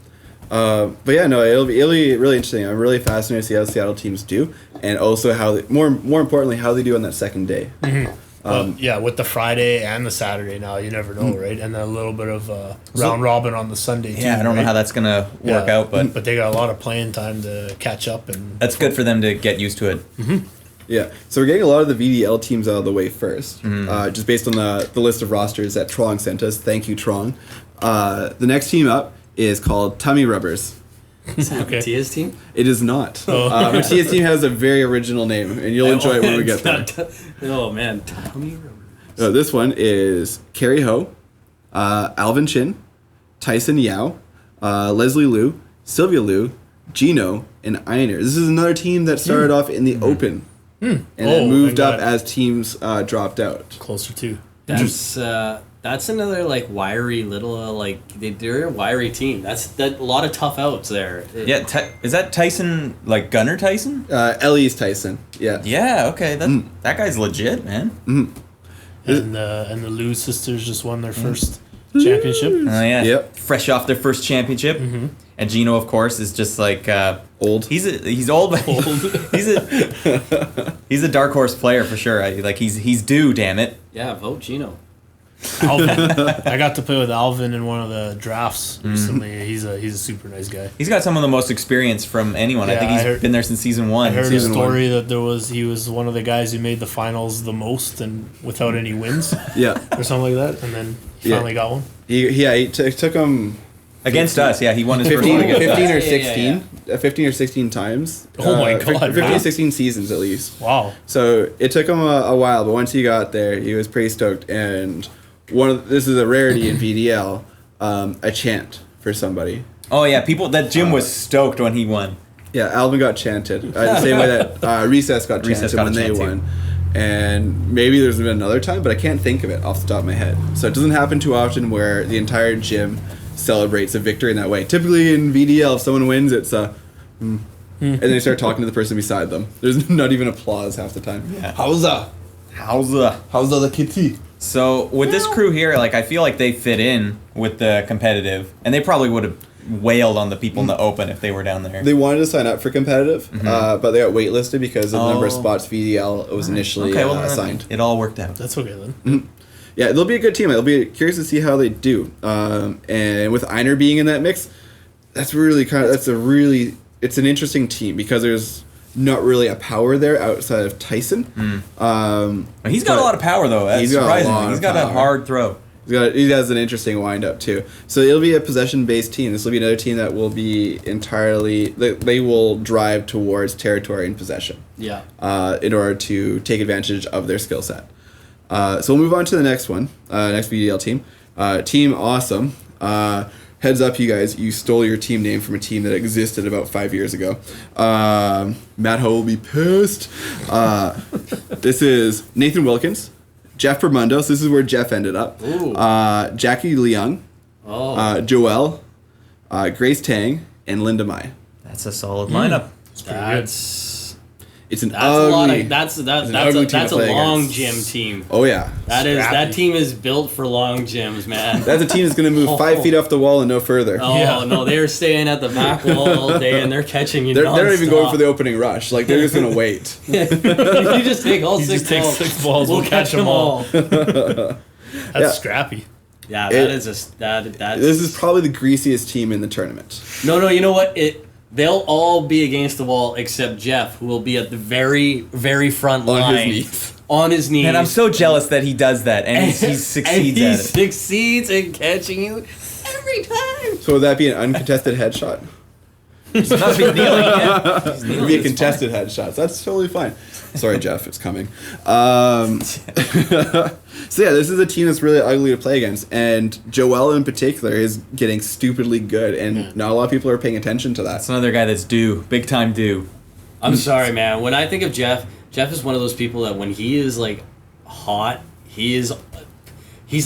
But yeah, no, it'll be really interesting. I'm really fascinated to see how the Seattle teams do, and also how they, more importantly how they do on that second day. With the Friday and the Saturday now, you never know, right? And then a little bit of round robin on the Sunday too. Yeah, I don't know how that's gonna work out, but they got a lot of playing time to catch up and. that's good for them to get used to it. Yeah, so we're getting a lot of the VDL teams out of the way first, just based on the list of rosters that Trong sent us. Thank you, Trong. The next team up is called Tummy Rubbers. Is that Okay. Matia's team? It is not. Matia's team has a very original name, and you'll enjoy it when we get there. Oh man, Tommy Rubber. So this one is Carrie Ho, Alvin Chin, Tyson Yao, Leslie Liu, Sylvia Liu, Gino, and Einer. This is another team that started off in the Open and then moved up as teams dropped out. Closer to. That's another like wiry little they're a wiry team. That's a lot of tough outs there. Yeah, is that Tyson, like Gunner Tyson? Ellie's Tyson. Yeah. Yeah, okay, that guy's legit, man. And the Liu sisters just won their first championship. Oh yeah. Yep. Fresh off their first championship. And Gino, of course, is just like Old. He's old, but he's a dark horse player for sure. He's due, damn it. Yeah, vote Gino. Alvin. I got to play with Alvin in one of the drafts recently. He's a super nice guy. He's got some of the most experience from anyone. I Yeah, think he's been there since season 1. I heard a Season story that he was one of the guys who made the finals the most and without any wins Yeah. or something like that, and then he finally got one. He took him Against us, yeah, he won his 15, first one against 15 us. or Yeah, 16, 15 or 16 times. Oh my God, 15 wow. or 16 seasons at least. Wow. So it took him a while, but once he got there, he was pretty stoked. And this is a rarity in VDL, a chant for somebody. Oh yeah, that Jim was stoked when he won. Yeah, Alvin got chanted the same way that Recess got Recess chanted got when a they chant, too. won. And maybe there's been another time, but I can't think of it off the top of my head. So it doesn't happen too often where the entire gym celebrates a victory in that way. Typically in VDL, if someone wins, it's and they start talking to the person beside them. There's not even applause half the time. Yeah. How's the kitty? So with this crew here, like I feel like they fit in with the competitive, and they probably would have wailed on the people in the Open if they were down there. They wanted to sign up for competitive, but they got waitlisted because of the number of spots VDL was initially then assigned. it all worked out. That's okay then. Yeah, they'll be a good team. I'll be curious to see how they do. And with Einer being in that mix, it's an interesting team because there's not really a power there outside of Tyson. He's got a lot of power though. That's He's got a surprising. lot He's of got a power. hard throw. He has an interesting wind-up too. So it'll be a possession-based team. This will be another team that will be they will drive towards territory and possession. Yeah. In order to take advantage of their skill set. So we'll move on to the next one, next VDL team. Team Awesome. Heads up, you guys, you stole your team name from a team that existed about 5 years ago. Matt Ho will be pissed. This is Nathan Wilkins, Jeff Bermundo, so this is where Jeff ended up. Jackie Leung, Joelle, Grace Tang, and Linda Mai. That's a solid lineup. It's an That's ugly. a lot of that's a play long against. gym team. Oh yeah, That team is built for long gyms, man. that's a team that's going to move 5 feet off the wall and no further. No, they're staying at the back wall all day and they're catching you. They're not even going for the nonstop. opening rush. Like they're just going to wait. You just take all You six just take balls. 6 balls, We'll we'll catch them all. Yeah. That's scrappy. Yeah, This that's is probably the greasiest team in the tournament. No, you know what? They'll all be against the wall except Jeff, who will be at the very, very front On line. his knees. On his knees. And I'm so jealous that he does that, and he and succeeds he at it. succeeds in catching you every time. So would that be an uncontested headshot? He's not be kneeling yet. It would be a contested headshot. So that's totally fine. Sorry, Jeff, it's coming. So yeah, this is a team that's really ugly to play against, and Joelle in particular is getting stupidly good, and not a lot of people are paying attention to that. That's another guy that's due, big time due. I'm sorry, man. When I think of Jeff is one of those people that when he is like hot, he's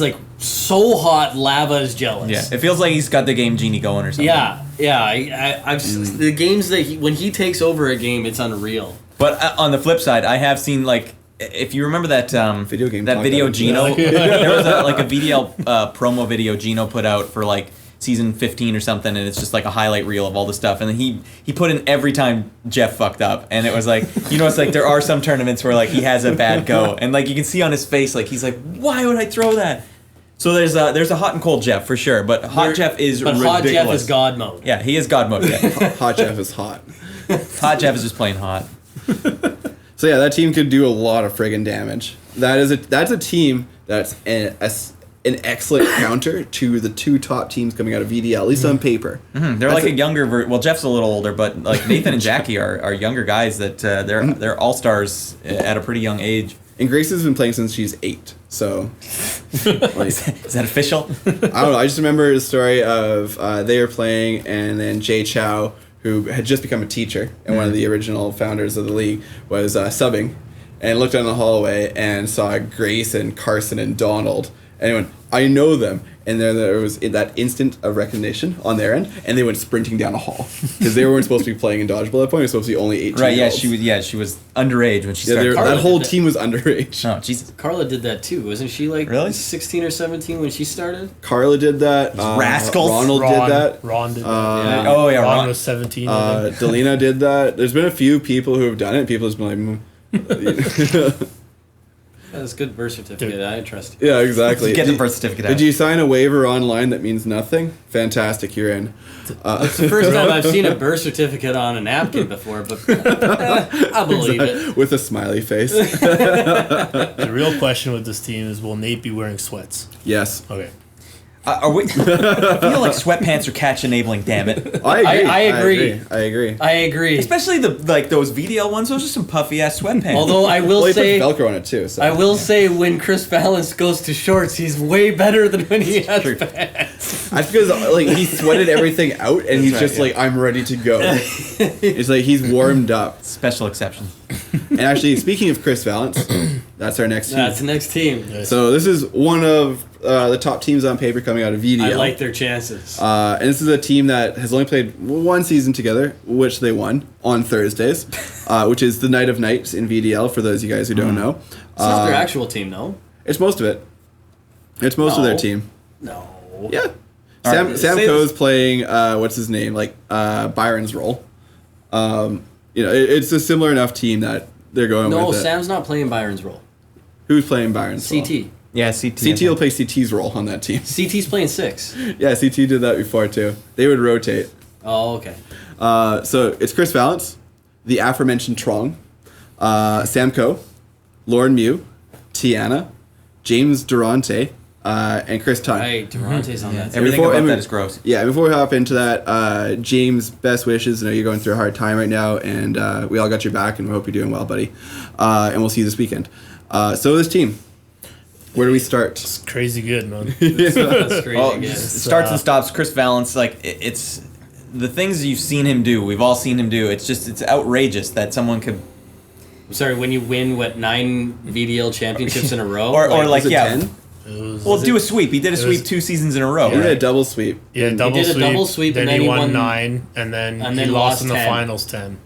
like so hot, lava is jealous. Yeah, it feels like he's got the game genie going or something. Yeah. I've the games that when he takes over a game, it's unreal. But on the flip side, I have seen like, if you remember that Video game that talk video that- Gino, there was a VDL promo video Gino put out for like season 15 or something, and it's just like a highlight reel of all the stuff, and then he put in every time Jeff fucked up, and it was like, it's like there are some tournaments where like he has a bad go, and like you can see on his face like he's like, why would I throw that? So there's a hot and cold Jeff for sure, but Jeff is But ridiculous. hot Jeff is God mode. Yeah, he is God mode. Yeah. Hot Jeff is hot. Hot Jeff is just plain hot. So yeah, that team could do a lot of friggin' damage. That's a team that's an excellent counter to the 2 top teams coming out of VDL, at least on paper. They're That's like a younger well, Jeff's a little older, but like Nathan and Jackie are younger guys that they're all stars at a pretty young age. And Grace has been playing since she's 8. So, like, Is that official? I don't know. I just remember the story of they were playing, and then Jay Chow, who had just become a teacher and one of the original founders of the league, was subbing, and looked down the hallway and saw Grace and Carson and Donald, and he went, "I know them." And then there was that instant of recognition on their end, and they went sprinting down a hall because they weren't supposed to be playing in Dodgeball at that point. They were supposed to be only 18. Right? Yeah, she was underage when she started. Carla that whole did that. team was underage. Oh Jesus! Carla did that too, wasn't she? Like Really? 16 or 17 when she started. Carla did that. rascals. Ronald Ron, did that. Ron did that. Yeah. Oh yeah, Ron Ron. was 17. I think. Delina did that. There's been a few people who have done it. People have been like, That's a good birth certificate. Dude. I trust you. yeah, exactly. Get the birth certificate out. Did you sign a waiver online that means nothing? Fantastic, you're in. It's the first time I've seen a birth certificate on a napkin before, but I believe it. With a smiley face. The real question with this team is, will Nate be wearing sweats? Yes. Okay. Are we? I feel like sweatpants are catch enabling. Damn it! I agree. I agree. I agree. I agree. Especially those VDL ones. Those are some puffy ass sweatpants. Although I will Well, he say, puts Velcro on it too. So. I will say, when Chris Valance goes to shorts, he's way better than when he has True. pants. I because like he sweated everything out and he's right, just yeah. like, I'm ready to go. It's like he's warmed up. special exception. And actually, speaking of Chris Valance, that's our next team. That's the next team. So this is one of the top teams on paper coming out of VDL. I like their chances. And this is a team that has only played one season together, which they won on Thursdays, which is the night of nights in VDL, for those of you guys who don't know. It's not their actual team, though. It's most of it. It's most of their team. No. Yeah. All Sam right, Sam say Coe's playing, what's his name, like Byron's role. It's a similar enough team that they're going No, with it. Sam's not playing Byron's role. Who's playing Byron's role? CT. Yeah, CT. CT will play CT's role on that team. CT's playing 6. Yeah, CT did that before too. They would rotate. Oh, okay. So it's Chris Valance, the aforementioned Trong, Sam Coe, Lauren Mew, Tiana, James Durante, and Chris Tunn. Right, Durante's on that. Everything Before- about and that we- is gross. Yeah, before we hop into that, James, best wishes. I know you're going through a hard time right now, and we all got your back, and we hope you're doing well, buddy. And we'll see you this weekend. So this team, Where do we start? It's crazy good, man. That's crazy Well, good. starts and stops. Chris Valance, like it's the things you've seen him do. We've all seen him do. It's outrageous that someone could. I'm sorry, when you win 9 VDL championships in a row, Or like Was it yeah. 10? Well, do a sweep. He did a it sweep was- 2 seasons in a row. He did Right? a double sweep. Yeah, double did a sweep. double sweep, Then and then he he won won- 9, and then and he then lost lost in the 10. finals 10.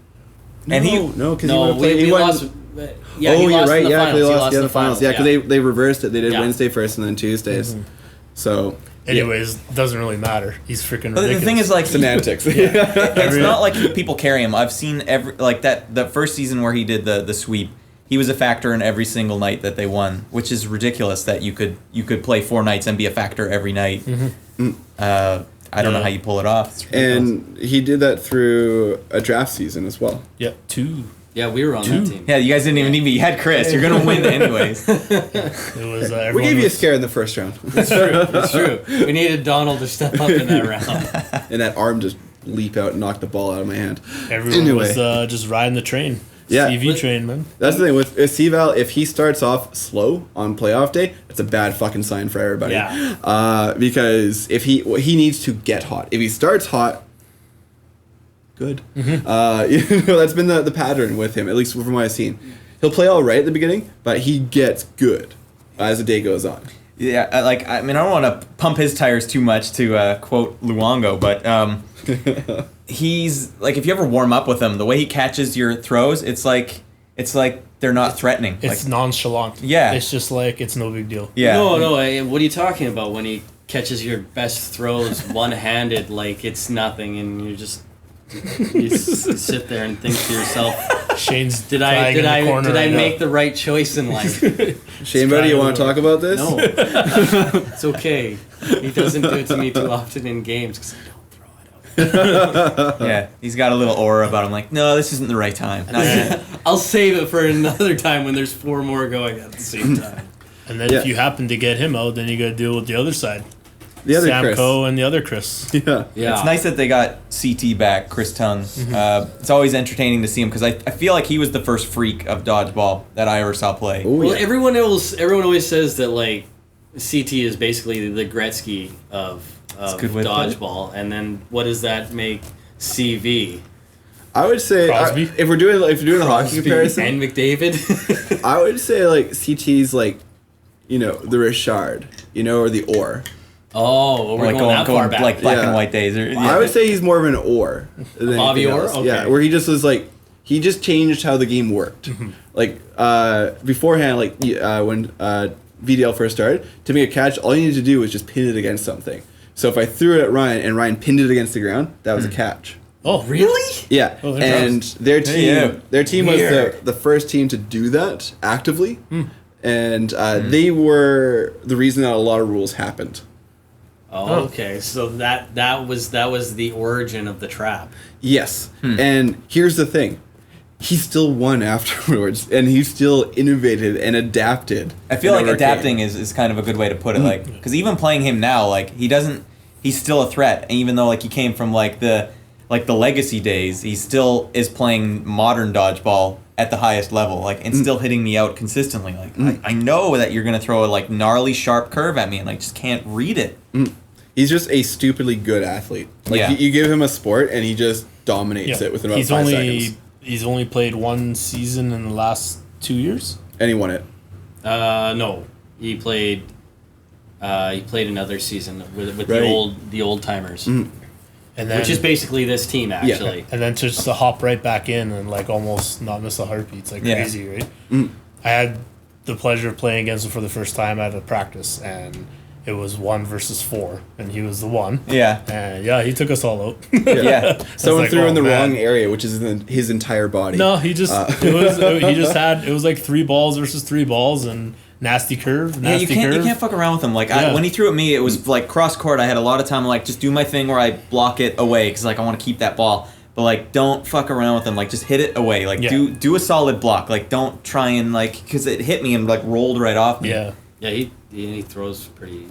And he No, because he no, would have played. we He won. lost. Yeah, Oh, he you're lost right. in the Yeah, finals. they He lost the finals. Yeah, because they reversed it. They did Yeah. Wednesday first and then Tuesdays. So Anyways, doesn't really matter. He's freaking But ridiculous. the thing is, like, semantics. it's not like people carry him. I've seen the first season where he did the sweep. He was a factor in every single night that they won, which is ridiculous that you could play 4 nights and be a factor every night. I don't know how you pull it off. It's ridiculous. And he did that through a draft season as well. Yep, 2. Yeah, we were on that team. Yeah, you guys didn't even need me. You had Chris. You're gonna win anyways. It was We gave you a scare in the first round. It's true. We needed Donald to step up in that round. And that arm just leap out and knock the ball out of my hand. Everyone Anyway. was just riding the train. Yeah. CV train, man. That's the thing with CVAL. If he starts off slow on playoff day, it's a bad fucking sign for everybody. Yeah. Because if he needs to get hot. If he starts hot, good. That's been the pattern with him, at least from what I've seen. He'll play all right at the beginning, but he gets good as the day goes on. Yeah, I don't want to pump his tires too much to quote Luongo, but he's like, if you ever warm up with him, the way he catches your throws, it's like they're not threatening. It's nonchalant. Yeah. It's just like, it's no big deal. Yeah. No. What are you talking about when he catches your best throws one-handed like it's nothing, and you sit there and think to yourself, Shane's did I right now. make the right choice in life? Shane, buddy, you want to talk about this? No, it's okay. He doesn't do it to me too often in games because I don't throw it out. Yeah, he's got a little aura about him. Like, no, this isn't the right time. Not yet. I'll save it for another time when there's 4 more going at the same time. And then if you happen to get him out, then you got to deal with the other side. The other Sam Chris. Coe and the other Chris. Yeah. Yeah, It's nice that they got CT back, Chris Tung. It's always entertaining to see him because I feel like he was the first freak of dodgeball that I ever saw play. Oh, Well, yeah. everyone always says that like CT is basically the Gretzky of a good way to put it. dodgeball, and then what does that make CV? I would say Crosby? if we're doing the hockey comparison, and McDavid. I would say like CT's like, the Richard, or the Orr. Oh, we're Like going that far back. like black Yeah. and white days. Or, I would say he's more of an Orr. Than Bobby anything Orr? else. Okay. Yeah, where he just was like, he just changed how the game worked. Like beforehand, like when VDL first started, to make a catch, all you needed to do was just pin it against something. So if I threw it at Ryan and Ryan pinned it against the ground, that was a catch. Oh, Really? Yeah, Oh, and their team, yeah. their team was Weird. the first team to do that actively, and they were the reason that a lot of rules happened. Oh, okay. So that was the origin of the trap. Yes, and here's the thing: he still won afterwards, and he still innovated and adapted. I feel like and overcame. adapting is kind of a good way to put it. Like, because even playing him now, like he's still a threat. And even though like he came from like the legacy days, he still is playing modern dodgeball at the highest level, like, and still hitting me out consistently. Like, I know that you're gonna throw a like gnarly sharp curve at me, and like just can't read it. He's just a stupidly good athlete. Like Yeah. you give him a sport, and he just dominates it within about he's 5 only seconds, he's only played 1 season in the last 2 years. and he won it. No, he played another season with Right. the old timers, And then, which is basically this team actually. and then just to hop right back in and like almost not miss a heartbeat. It's like Yeah. crazy, right? I had the pleasure of playing against him for the first time at a practice, and it was 1 versus 4, and he was the one. Yeah, And yeah, he took us all out. yeah. Someone like, threw oh, in the man. wrong area, which is in his entire body. No, he just it was like 3 balls versus 3 balls and nasty curve, Yeah, nasty you curve. can't fuck around with him. Like Yeah. when he threw at me, it was like cross court. I had a lot of time to like just do my thing where I block it away because like I want to keep that ball. But like, don't fuck around with him. Like, just hit it away. Like, Yeah. do a solid block. Like, don't try and like because it hit me and like rolled right off me. Yeah. Yeah, he throws pretty.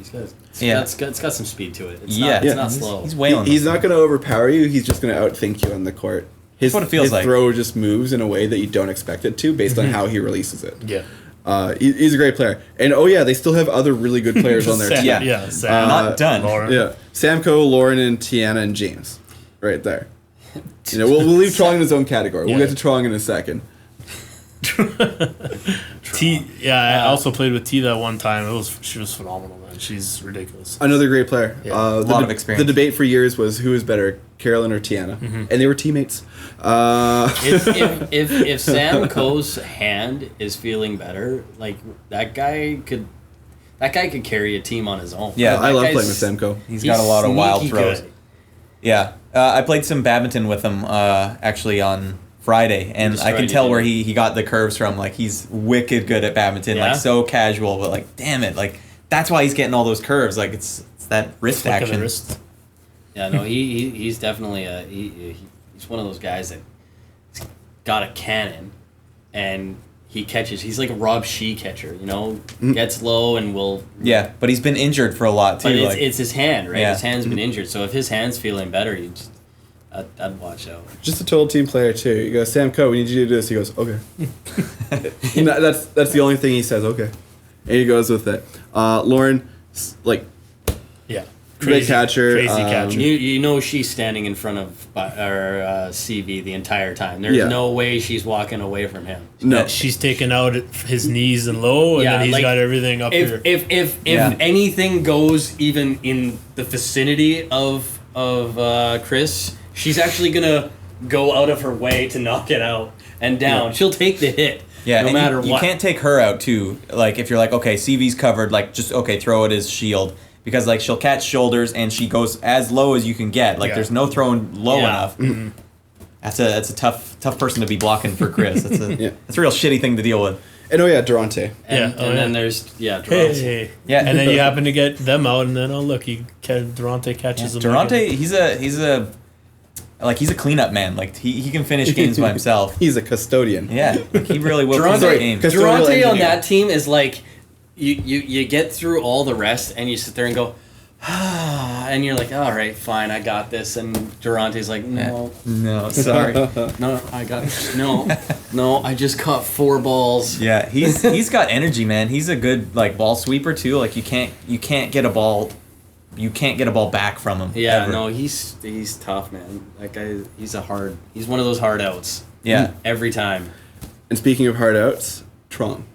Yeah. It's got some speed to it. It's Yeah. not, it's Yeah. not slow. He's wailing. He's not going to overpower you. He's just going to outthink you on the court. His, what it feels his like. throw just moves in a way that you don't expect it to, based on how he releases it. Yeah. He's a great player. And they still have other really good players on their Sam, team. Yeah. Sam, Not done. Lauren. Yeah, Samco, Lauren, and Tiana and James, right there. We'll leave Trong in his own category. We'll Yeah. get to Trong in a second. T. Yeah, I also played with T that one time. She was phenomenal, man. She's ridiculous. Another great player. Yeah. A lot of experience. The debate for years was who was better, Carolyn or Tiana, and they were teammates. If Sam Coe's hand is feeling better, like that guy could carry a team on his own. Yeah, I That love guy's- playing with Samco. He's got a lot of wild sneaky throws. good. Yeah, I played some badminton with him actually on Friday, and I can destroyed tell you, where didn't he got the curves from. Like, he's wicked good at badminton, Yeah? like so casual, but like, damn it, like that's why he's getting all those curves. Like, it's that wrist Flick of the action. wrist. Yeah, no, he's definitely he's one of those guys that got a cannon, and he catches. He's like a Rob Shee catcher, gets low and will. Yeah, but he's been injured for a lot too. But like, it's his hand, right? Yeah. His hand's been injured, so if his hand's feeling better, I'd watch out. Just a total team player too. You go, Samco, we need you to do this. He goes, okay. That's the only thing he says. Okay, and he goes with it. Lauren, like Yeah. great catcher. Crazy catcher. You know she's standing in front of our CV the entire time. There's Yeah. no way she's walking away from him. No, She's taking out his knees and low, and Yeah, then he's like, got everything up here. If Yeah. anything goes even in the vicinity of Chris, she's actually gonna go out of her way to knock it out and down. She'll take the hit. yeah, no and matter you what. can't take her out too. Like, if you're like, okay, CV's covered, like just throw it as shield. Because like she'll catch shoulders and she goes as low as you can get. Like Yeah. there's no throwing low Yeah. enough. That's a tough person to be blocking for Chris. That's a Yeah. that's a real shitty thing to deal with. and Durante. And, Yeah, and then yeah. there's draws. Hey. Yeah. And then you happen to get them out, and then look, Durante catches them. Durante, he's a cleanup man. Like he can finish games by himself. He's a custodian. Yeah, like he really will Durante- finish games. Cause- Durante Custodial on engineer. that team is like you get through all the rest and you sit there and go and you're like, all right, fine, I got this, and Durante's like, no, No, sorry. no, I got no, I just caught 4 balls. Yeah, he's got energy, man. He's a good like ball sweeper too. Like you can't get a ball back from him. Yeah, ever. no, he's tough, man. That guy, he's one of those hard outs. Yeah. Every time. And speaking of hard outs, Trong.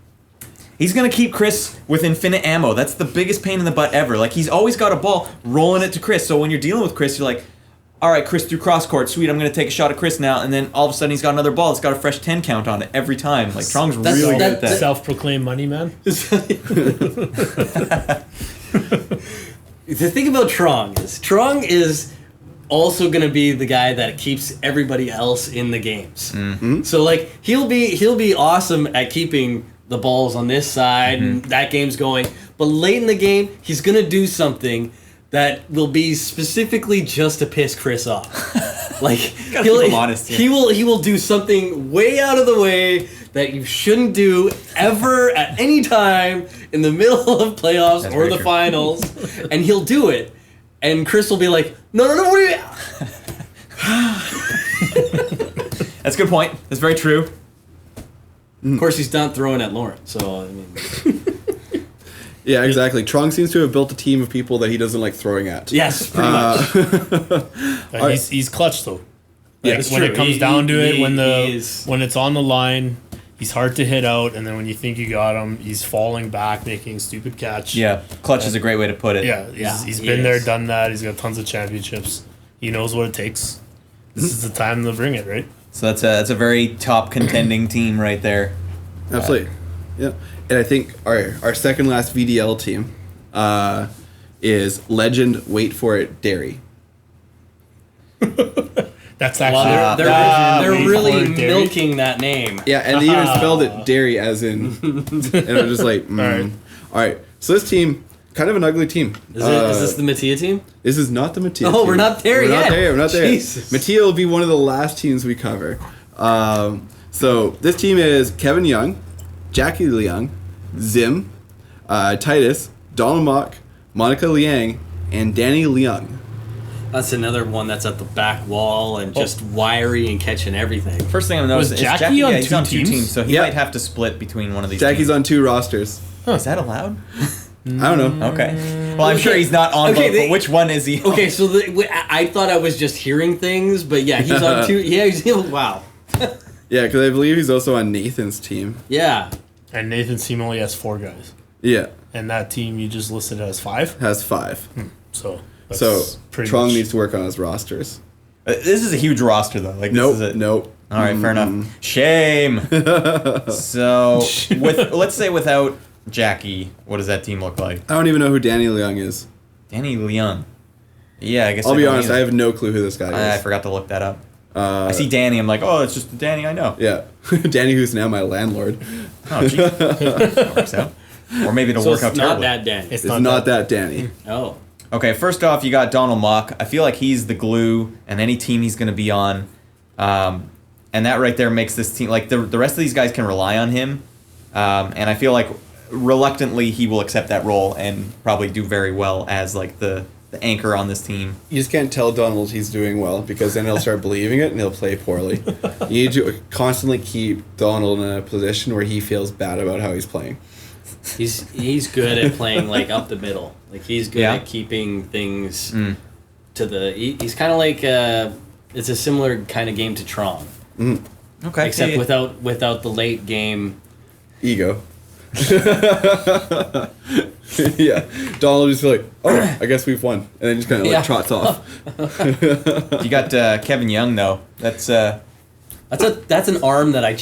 He's gonna keep Chris with infinite ammo. That's the biggest pain in the butt ever. Like he's always got a ball rolling it to Chris. So when you're dealing with Chris, you're like, all right, Chris through cross court, sweet. I'm gonna take a shot at Chris now, and then all of a sudden he's got another ball. It's got a fresh 10 count on it every time. Like Trong's That's- really good that- at that. Self-proclaimed money man. The thing about Trong is also gonna be the guy that keeps everybody else in the games. Mm-hmm. So like he'll be awesome at keeping the balls on this side and that game's going. But late in the game, he's gonna do something that will be specifically just to piss Chris off. Like Gotta keep him honest, yeah. he will do something way out of the way that you shouldn't do ever at any time in the middle of playoffs That's or very the true. finals, and he'll do it, and Chris will be like, no, what are you? That's a good point. That's very true. Of course, he's not throwing at Lauren, so I mean, Yeah, exactly. Trong seems to have built a team of people that he doesn't like throwing at. yes, pretty much. He's clutch though. Yeah, Like, it's when true. it comes He- down to he- it, when he is- when it's on the line, he's hard to hit out, and then when you think you got him, he's falling back, making a stupid catch. Yeah, clutch is a great way to put it. Yeah, he's been he there, is. done that. He's got tons of championships. He knows what it takes. This is the time to bring it, right? So that's a very top contending team right there. Absolutely. Yeah. And I think our second last VDL team is legend, wait for it, Derry. That's Well, actually they're wait really for it, Derry. milking that name. Yeah, and they even spelled it Derry as in, and I'm just like, Alright. All right. So this team, kind of an ugly team. Is this the Mattia team? This is not the Mattia Oh, team. we're not there We're yet. not there. We're not there. Jesus. Mattia will be one of the last teams we cover. So this team is Kevin Young, Jackie Liang, Zim, Titus, Donald Mock, Monica Liang, and Danny Leung. That's another one that's at the back wall and just wiry and catching everything. First thing I'm noticing Was is Jackie on he's two on two teams? teams, so he Yeah. might have to split between one of these Jackie's teams. on 2 rosters. Is that allowed? I don't know. Okay. Well, I'm sure he's not on both, but which one is he on? Okay, so I thought I was just hearing things, but yeah, he's on 2. Yeah, wow. Yeah, because I believe he's also on Nathan's team. Yeah. And Nathan's team only has 4 guys. Yeah, And that team you just listed as 5. has 5. So that's So pretty Trong much. needs to work on his rosters. This is a huge roster, though. Like, this Nope, is a, nope. All right, fair enough. Shame. So, let's say without Jackie, what does that team look like? I don't even know who Danny Leung is. Danny Leung. Yeah, I guess I'll be don't honest, either. I have no clue who this guy I is. forgot to look that up. I see Danny. I'm like, oh, it's just the Danny I know. Yeah, Danny, who's now my landlord. Oh, geez. That works out. Or maybe it'll So work it's out not terribly. that Danny. It's It's not that Danny. Oh. Okay, first off, you got Donald Mock. I feel like he's the glue, and any team he's going to be on, and that right there makes this team like the rest of these guys can rely on him, and I feel like reluctantly he will accept that role and probably do very well as like the anchor on this team. You just can't tell Donald he's doing well because then he'll start believing it and he'll play poorly. You need to constantly keep Donald in a position where he feels bad about how he's playing. He's good at playing like up the middle. Like he's good Yeah. at keeping things to the. He's kind of like it's a similar kind of game to Tron, Okay, except yeah. without the late game. Ego. Yeah, Donald will just be like, oh, I guess we've won. And then just kind of Yeah. like trots off. You got Kevin Young though. That's That's an arm that I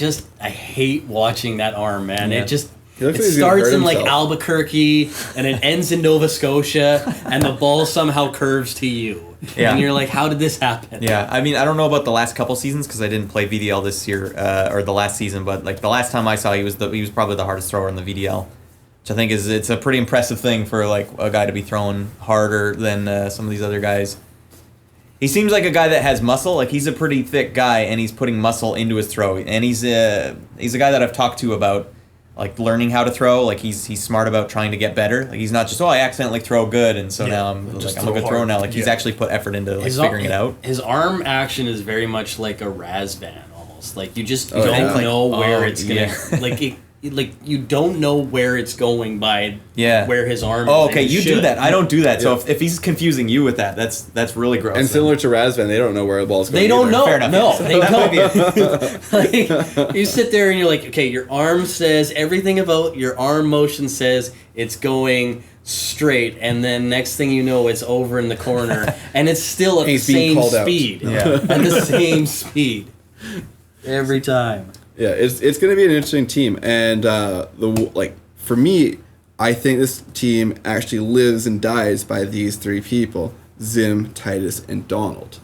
hate watching that arm, man. Yeah. It just He looks it like he's gonna starts hurt in like himself. Albuquerque and it ends in Nova Scotia and the ball somehow curves to you. Yeah. And you're like, how did this happen? Yeah, I mean, I don't know about the last couple seasons because I didn't play VDL this year or the last season, but like the last time I saw, he was probably the hardest thrower in the VDL, which I think it's a pretty impressive thing for like a guy to be throwing harder than some of these other guys. He seems like a guy that has muscle. Like he's a pretty thick guy, and he's putting muscle into his throw. And he's a guy that I've talked to about like learning how to throw. Like he's smart about trying to get better. Like he's not just I accidentally throw good, and so Yeah, now I'm just a good throw thrower hard. now. Like he's Yeah. actually put effort into like His figuring it out. His arm action is very much like a Razvan almost. Like you just Oh, don't yeah. Like, know where it's gonna yeah. like you don't know where it's going by Yeah. where his arm Oh, is. okay, and you do should. that. I don't do that. So Yeah. if he's confusing you with that, that's really gross. And then. similar to Razvan, they don't know where the ball's going. They don't either. know. Fair enough. No, they That might be don't. Like, you sit there and you're like, okay, your arm says everything about your arm motion says it's going straight, and then next thing you know, it's over in the corner, and it's still at the He's being same called out. speed. Yeah. At the same speed. Every time. Yeah, it's going to be an interesting team, and for me, I think this team actually lives and dies by these 3 people: Zim, Titus, and Donald.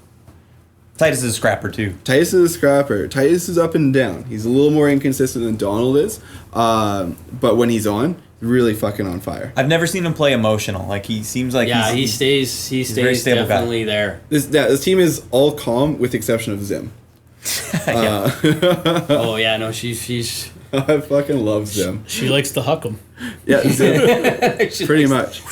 Titus is a scrapper too. Titus is a scrapper. Titus is up and down. He's a little more inconsistent than Donald is, but when he's on, really fucking on fire. I've never seen him play emotional. Like he seems like Yeah, he he's stays. He a very stays stable guy. definitely there. This team is all calm with the exception of Zim. Oh yeah, no, she's I fucking love Zim. She likes to huck him. Yeah, Zim. Pretty much.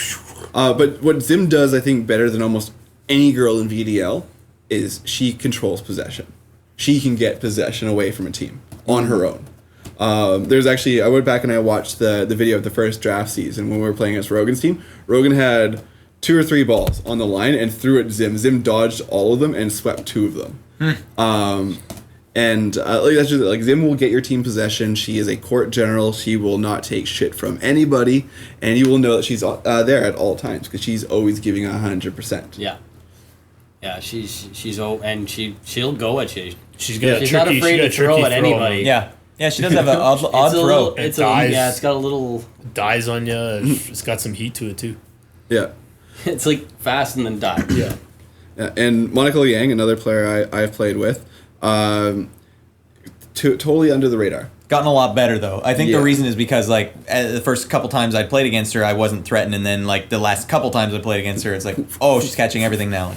But what Zim does, I think, better than almost any girl in VDL is she controls possession. She can get possession away from a team on her own. There's actually, I went back and I watched the video of the first draft season when we were playing against Rogan's team. Rogan had 2 or 3 balls on the line and threw at Zim. Zim dodged all of them and swept 2 of them. That's just like Zim will get your team possession. She is a court general. She will not take shit from anybody, and you will know that she's there at all times because she's always giving 100%. yeah. Yeah, she's and she'll go at you. She's got a She's tricky, not afraid to throw at anybody. yeah. She does have an odd It's a throw. little, it's dies. yeah, it's got a little. dies on you. It's got some heat to it too. Yeah. It's like fast and then die. Yeah. And Monica Liang, another player I've played with, totally under the radar. Gotten a lot better though. I think Yeah. the reason is because like the first couple times I played against her, I wasn't threatened, and then like the last couple times I played against her, it's like, oh, she's catching everything now.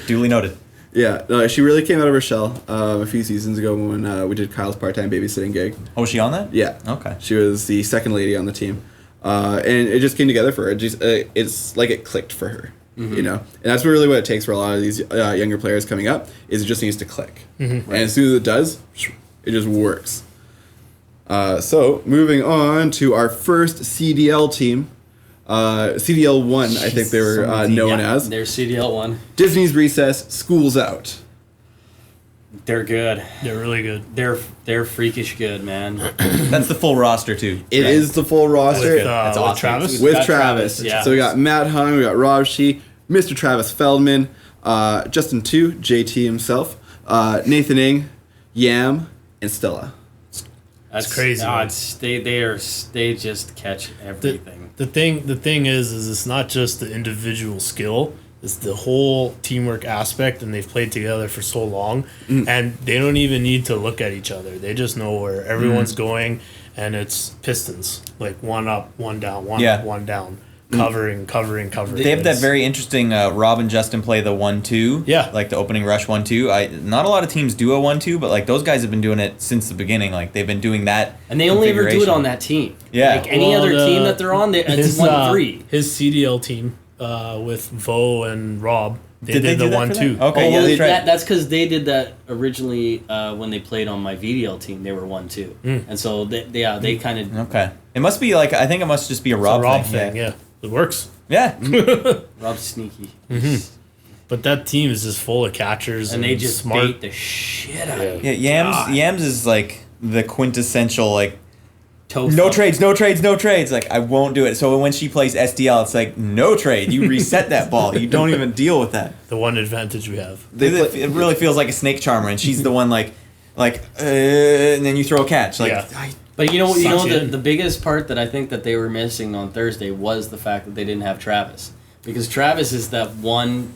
Duly noted. Yeah, no, she really came out of her shell a few seasons ago when we did Kyle's part-time babysitting gig. Oh, was she on that? Yeah. Okay. She was the second lady on the team. And it just came together for her. It's like it clicked for her. You know, and that's really what it takes for a lot of these younger players coming up. Is it just needs to click, and as soon as it does, it just works. So moving on to our first CDL team, CDL 1, I think they were known as. They're CDL 1. Disney's Recess, School's Out. They're good. They're really good. They're freakish good, man. That's the full roster too. It is the full roster. With, That's awesome. Travis? With got Travis. Travis, yeah. So we got Matt Hung, we got Rob Shee, Mr. Travis Feldman, Justin Tu, JT himself, Nathan Ing, Yam, and Stella. That's crazy, No, man. they just catch everything. The thing is it's not just the individual skill, it's the whole teamwork aspect, and they've played together for so long, and they don't even need to look at each other. They just know where everyone's going, and it's Pistons, like one up, one down, one up, one down, covering. They have that very interesting Rob and Justin play the 1-2. Yeah. Like the opening rush 1-2. Not a lot of teams do a 1-2, but like those guys have been doing it since the beginning. Like they've been doing that. And they only ever do it configuration. on that team. Yeah. Like any other team that they're on, it's 1-3. His CDL team with Vo and Rob, they did do the that for 1-2. that? Okay, yeah, that's right. That's because they did that originally when they played on my VDL team. They were 1-2, and so they kind of Okay. It must be like, I think it must just be a Rob, Rob thing. thing, yeah. It works. Yeah. Rob's sneaky, But that team is just full of catchers and they just smart. bait the shit out of you. Yeah, Yams is like the quintessential like Toast no them. trades. Like I won't do it. So when she plays SDL, it's like no trade. You reset that ball. You don't even deal with that. The one advantage we have. It really feels like a snake charmer, and she's the one and then you throw a catch. Like Yeah. But you know Sucks in. the biggest part that I think that they were missing on Thursday was the fact that they didn't have Travis, because Travis is that one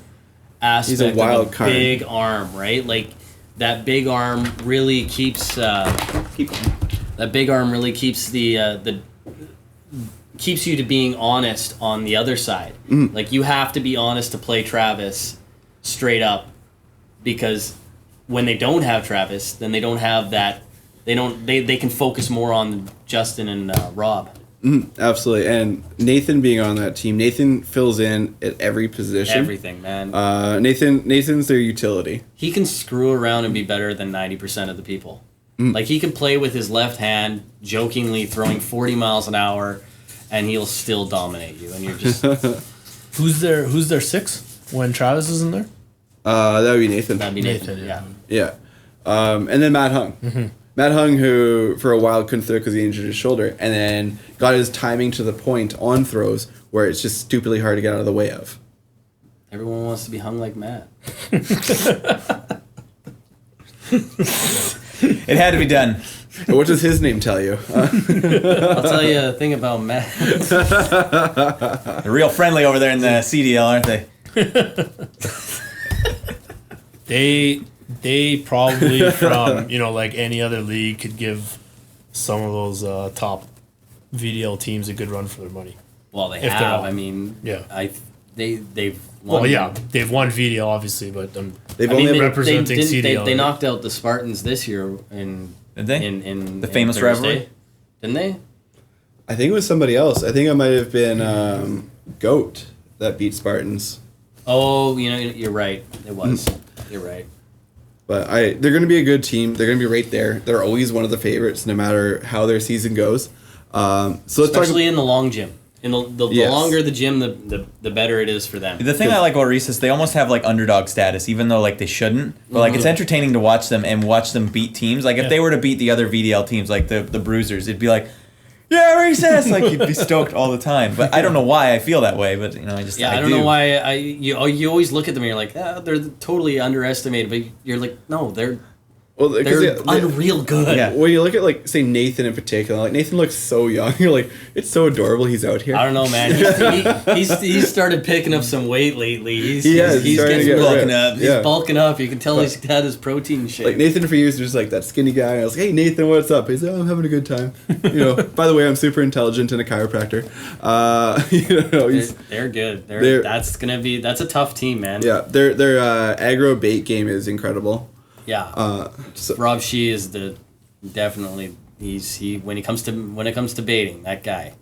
aspect He's a wild of a card. big arm, right? Like that big arm really keeps that big arm really keeps the keeps you to being honest on the other side. Like you have to be honest to play Travis straight up, because when they don't have Travis, then they don't have that. They can focus more on Justin and Rob. Absolutely. And Nathan being on that team, Nathan fills in at every position. Everything, man. Nathan's their utility. He can screw around and be better than 90% of the people. Like he can play with his left hand, jokingly throwing 40 miles an hour, and he'll still dominate you. And you're just Who's their six when Travis isn't there? That would be Nathan. that'd be Nathan. Nathan, Yeah. Yeah. And then Matt Hung. Matt Hung, who for a while couldn't throw because he injured his shoulder, and then got his timing to the point on throws where it's just stupidly hard to get out of the way of. Everyone wants to be hung like Matt. it had to be done. But what does his name tell you? I'll tell you a thing about Matt. They're real friendly over there in the CDL, aren't they? They probably from like any other league could give some of those top VDL teams a good run for their money. Well, they If they're have. all- I mean, Yeah. they've won. Well, yeah, they've won VDL obviously, but They've I mean, only representing CDL. They knocked out the Spartans this year in Did they? in The famous Thursday. rivalry? Didn't they? I think it was somebody else. I think it might have been Goat that beat Spartans. Oh, you're right. It was. You're right. But they're going to be a good team. They're going to be right there. They're always one of the favorites, no matter how their season goes. So let's Especially in the long gym. In the Yes. longer the gym, the better it is for them. The thing I like about Reese is they almost have like underdog status, even though like they shouldn't. But like it's entertaining to watch them and watch them beat teams. Like if they were to beat the other VDL teams, like the Bruisers, it'd be like, yeah, Recess! Like you'd be stoked all the time. But I don't know why I feel that way. But I just I don't know why you always look at them and you're like, they're totally underestimated, but you're like, no, they're unreal good. Yeah. When you look at like say Nathan in particular, like Nathan looks so young. You're like, it's so adorable. He's out here. I don't know, man. He's started picking up some weight lately. He's starting to getting get bulking ripped. up. He's Yeah. bulking up. You can tell he's had his protein shake. Like Nathan for years was just like that skinny guy. I was like, hey Nathan, what's up? He's like, oh, I'm having a good time. By the way, I'm super intelligent and a chiropractor. They're good. They're- That's a tough team, man. Yeah, their aggro bait game is incredible. Yeah. Rob Shee is definitely when it comes to baiting, that guy.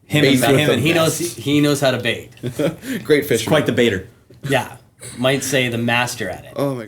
Baits with him, the and he knows how to bait. Great fish. Quite the baiter. Yeah, might say the master at it. Oh my.